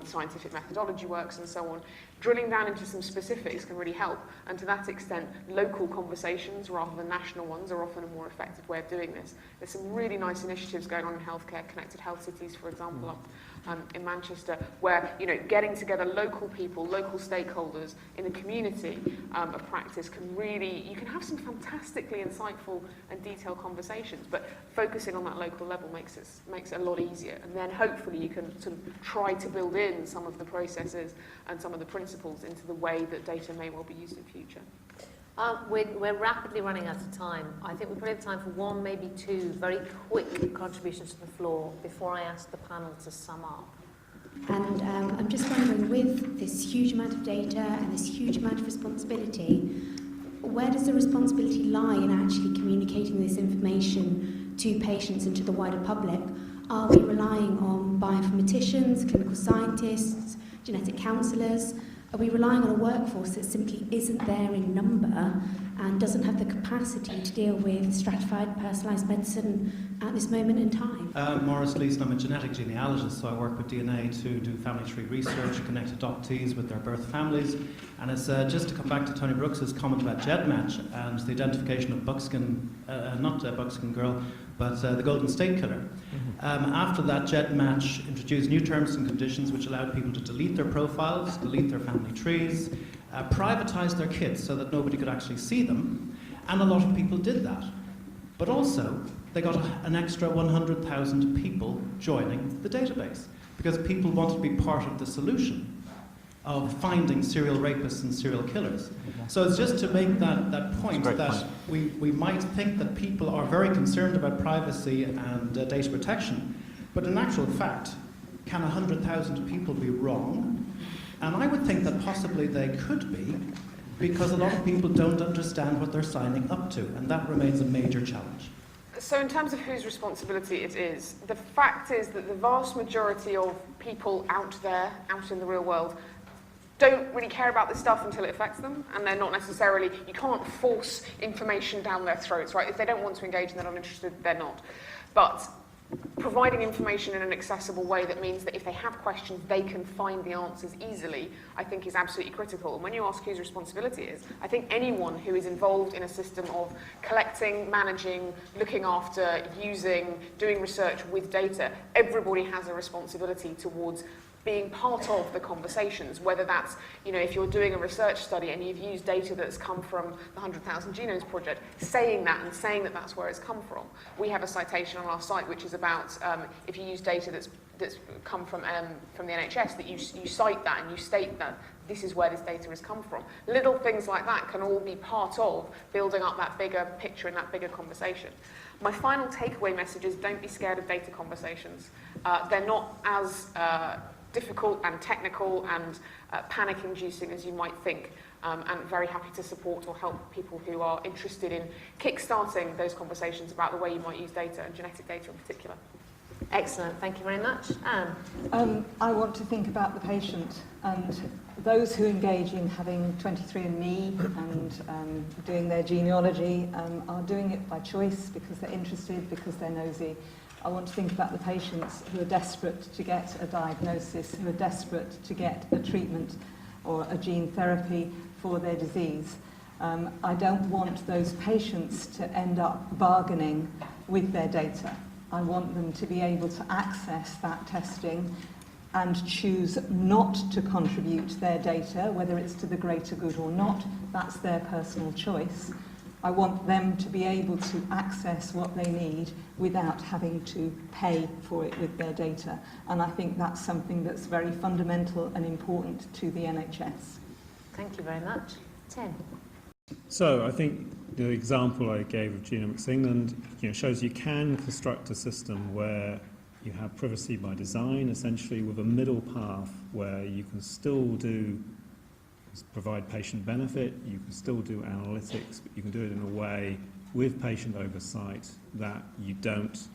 scientific methodology works and so on. Drilling down into some specifics can really help, and to that extent, local conversations rather than national ones are often a more effective way of doing this. There's some really nice initiatives going on in healthcare, Connected Health Cities, for example, up in Manchester, where getting together local people, local stakeholders in a community of practice can really, you can have some fantastically insightful and detailed conversations, but focusing on that local level makes it a lot easier, and then hopefully you can sort of try to build in some of the processes and some of the principles into the way that data may well be used in future. We're rapidly running out of time. I think we probably have time for one, maybe two very quick contributions to the floor before I ask the panel to sum up. And I'm just wondering, with this huge amount of data and this huge amount of responsibility, where does the responsibility lie in actually communicating this information to patients and to the wider public? Are we relying on bioinformaticians, clinical scientists, genetic counsellors? Are we relying on a workforce that simply isn't there in number and doesn't have the capacity to deal with stratified, personalised medicine at this moment in time? Maurice, Gleeson, I'm a genetic genealogist, so I work with DNA to do family tree research, connect adoptees with their birth families. And it's just to come back to Tony Brooks's comment about GEDmatch and the identification of buckskin, not a buckskin girl, but the Golden State Killer. After that, GEDmatch introduced new terms and conditions which allowed people to delete their profiles, delete their family trees, privatise their kids so that nobody could actually see them, and a lot of people did that. But also, they got an extra 100,000 people joining the database because people wanted to be part of the solution of finding serial rapists and serial killers. So it's just to make that point that we might think that people are very concerned about privacy and data protection, but in actual fact, can 100,000 people be wrong? And I would think that possibly they could be, because a lot of people don't understand what they're signing up to, and that remains a major challenge. So in terms of whose responsibility it is, the fact is that the vast majority of people out there, out in the real world, don't really care about this stuff until it affects them, and they're not necessarily, you can't force information down their throats, right? If they don't want to engage and they're not interested, they're not. But providing information in an accessible way that means that if they have questions, they can find the answers easily, I think is absolutely critical. And when you ask whose responsibility it is, I think anyone who is involved in a system of collecting, managing, looking after, using, doing research with data, everybody has a responsibility towards being part of the conversations, whether that's, you know, if you're doing a research study and you've used data that's come from the 100,000 Genomes Project, saying that and saying that that's where it's come from. We have a citation on our site which is about if you use data that's come from the NHS, that you cite that and you state that this is where this data has come from. Little things like that can all be part of building up that bigger picture and that bigger conversation. My final takeaway message is don't be scared of data conversations. They're not as difficult and technical and panic-inducing as you might think, and very happy to support or help people who are interested in kick-starting those conversations about the way you might use data, and genetic data in particular. Excellent, thank you very much. Anne? I want to think about the patient, and those who engage in having 23andMe and doing their genealogy are doing it by choice because they're interested, because they're nosy. I want to think about the patients who are desperate to get a diagnosis, who are desperate to get a treatment or a gene therapy for their disease. I don't want those patients to end up bargaining with their data. I want them to be able to access that testing and choose not to contribute their data, whether it's to the greater good or not. That's their personal choice. I want them to be able to access what they need without having to pay for it with their data. And I think that's something that's very fundamental and important to the NHS. Thank you very much. Tim? So I think the example I gave of Genomics England shows you can construct a system where you have privacy by design, essentially with a middle path where you can still provide patient benefit, you can still do analytics, but you can do it in a way with patient oversight that you don't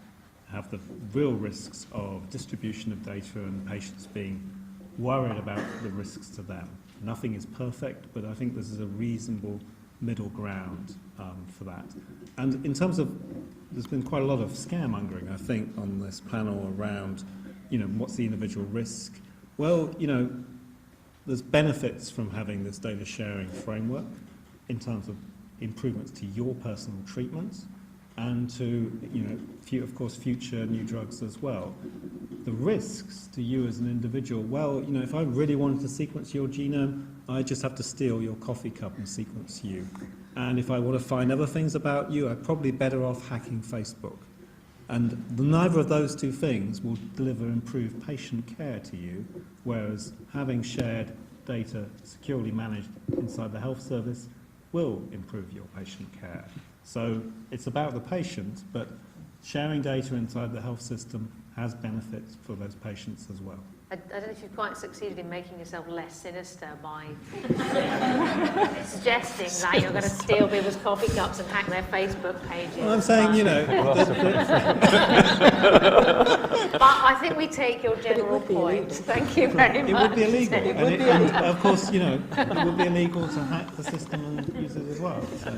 have the real risks of distribution of data and patients being worried about the risks to them. Nothing is perfect, but I think this is a reasonable middle ground for that. And in terms of, there's been quite a lot of scaremongering, I think, on this panel around, what's the individual risk? Well, there's benefits from having this data sharing framework in terms of improvements to your personal treatments and to, of course, future new drugs as well. The risks to you as an individual, well, if I really wanted to sequence your genome, I just have to steal your coffee cup and sequence you. And if I want to find other things about you, I'm probably better off hacking Facebook. And neither of those two things will deliver improved patient care to you, whereas having shared data securely managed inside the health service will improve your patient care. So it's about the patient, but sharing data inside the health system has benefits for those patients as well. I don't know if you've quite succeeded in making yourself less sinister by suggesting that you're going to steal people's coffee cups and hack their Facebook pages. Well, I'm saying, But I think we take your general point. Thank you very much. It would be illegal. And of course, it would be illegal to hack the system and use it as well. So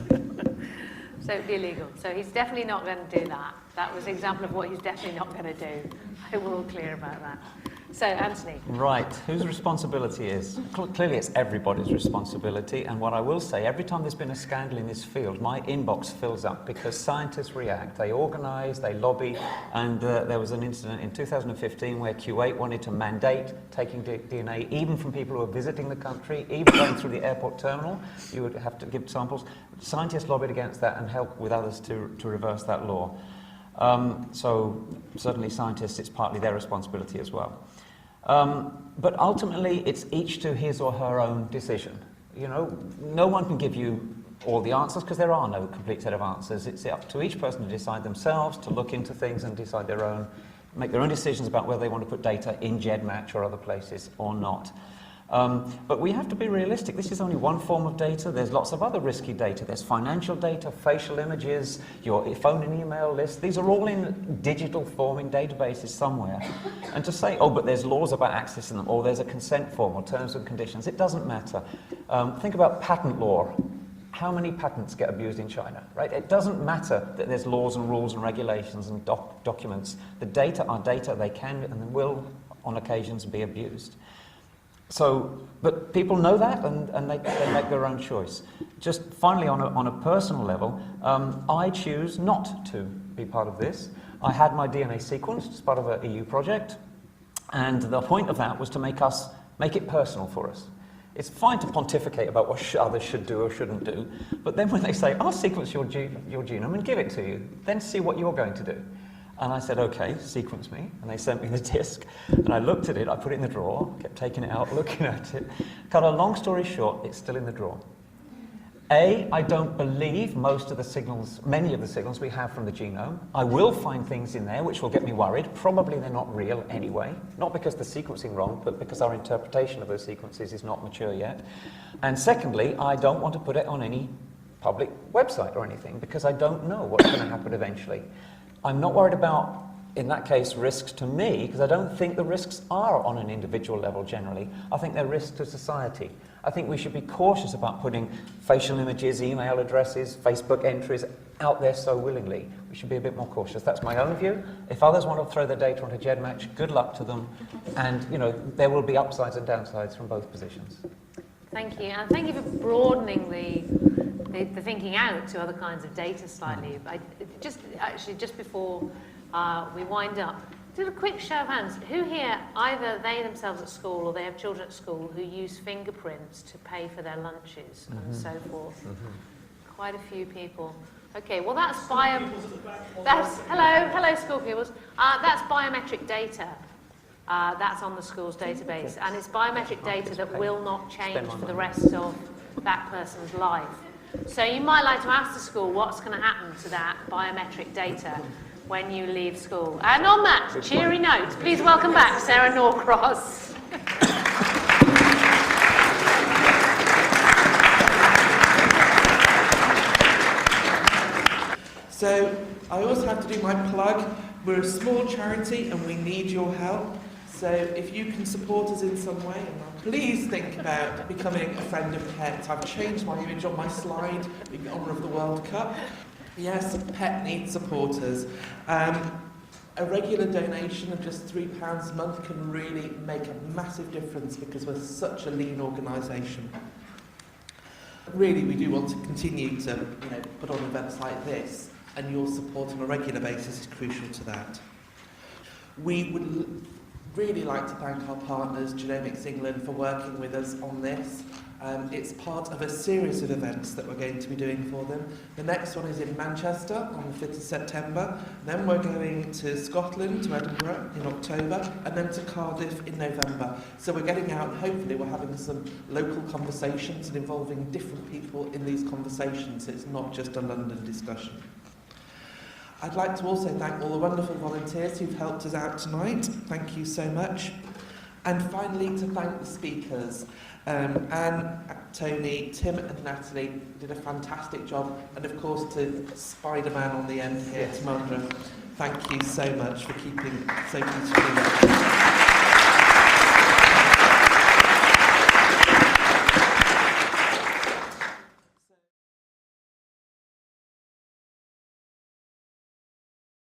it would be illegal. So he's definitely not going to do that. That was an example of what he's definitely not going to do. I hope we're all clear about that. So, Anthony. Right, whose responsibility is? Clearly it's everybody's responsibility, and what I will say, every time there's been a scandal in this field, my inbox fills up because scientists react, they organise, they lobby, and there was an incident in 2015 where Q8 wanted to mandate taking DNA even from people who are visiting the country, even going through the airport terminal, you would have to give samples. Scientists lobbied against that and helped with others to reverse that law. So certainly scientists, it's partly their responsibility as well. But ultimately, it's each to his or her own decision. You know, no one can give you all the answers because there are no complete set of answers. It's up to each person to decide themselves, to look into things and decide make their own decisions about whether they want to put data in GEDmatch or other places or not. But we have to be realistic. This is only one form of data. There's lots of other risky data. There's financial data, facial images, your phone and email list. These are all in digital form in databases somewhere. And to say, oh, but there's laws about accessing them, or there's a consent form or terms and conditions, it doesn't matter. Think about patent law. How many patents get abused in China, right? It doesn't matter that there's laws and rules and regulations and documents. The data are data. They can and will, on occasions, be abused. So, but people know that, and they make their own choice. Just finally, on a personal level, I choose not to be part of this. I had my DNA sequenced as part of an EU project, and the point of that was to make it personal for us. It's fine to pontificate about what others should do or shouldn't do, but then when they say, I'll sequence your genome and give it to you, then see what you're going to do. And I said, okay, sequence me. And they sent me the disk. And I looked at it, I put it in the drawer, kept taking it out, looking at it. Cut a long story short, it's still in the drawer. I don't believe many of the signals we have from the genome. I will find things in there which will get me worried. Probably they're not real anyway. Not because the sequencing wrong, but because our interpretation of those sequences is not mature yet. And secondly, I don't want to put it on any public website or anything because I don't know what's going to happen eventually. I'm not worried about, in that case, risks to me, because I don't think the risks are on an individual level generally. I think they're risks to society. I think we should be cautious about putting facial images, email addresses, Facebook entries out there so willingly. We should be a bit more cautious. That's my own view. If others want to throw their data onto GEDmatch, good luck to them. And, you know, there will be upsides and downsides from both positions. Thank you. And thank you for broadening the thinking out to other kinds of data slightly. Just before we wind up, do a quick show of hands. Who here, either they themselves at school or they have children at school who use fingerprints to pay for their lunches and so forth? Quite a few people. Okay, well that's hello school pupils. That's biometric data. That's on the school's database, and it's biometric data that will not change for the rest of that person's life. So you might like to ask the school what's going to happen to that biometric data when you leave school. And on that cheery note, please welcome back Sarah Norcross. So I also have to do my plug. We're a small charity and we need your help. So if you can support us in some way, please think about becoming a friend of PET. I've changed my image on my slide in honour of the World Cup. Yes, PET needs supporters. A regular donation of just £3 a month can really make a massive difference because we're such a lean organisation. Really, we do want to continue to put on events like this, and your support on a regular basis is crucial to that. We would really like to thank our partners, Genomics England, for working with us on this. It's part of a series of events that we're going to be doing for them. The next one is in Manchester on the 5th of September. Then we're going to Scotland, to Edinburgh in October, and then to Cardiff in November. So we're getting out, and hopefully we're having some local conversations and involving different people in these conversations. It's not just a London discussion. I'd like to also thank all the wonderful volunteers who've helped us out tonight. Thank you so much. And finally, to thank the speakers. Anne, Tony, Tim and Natalie did a fantastic job. And of course to Spider-Man on the end here, Timandra. Thank you so much for keeping so beautifully.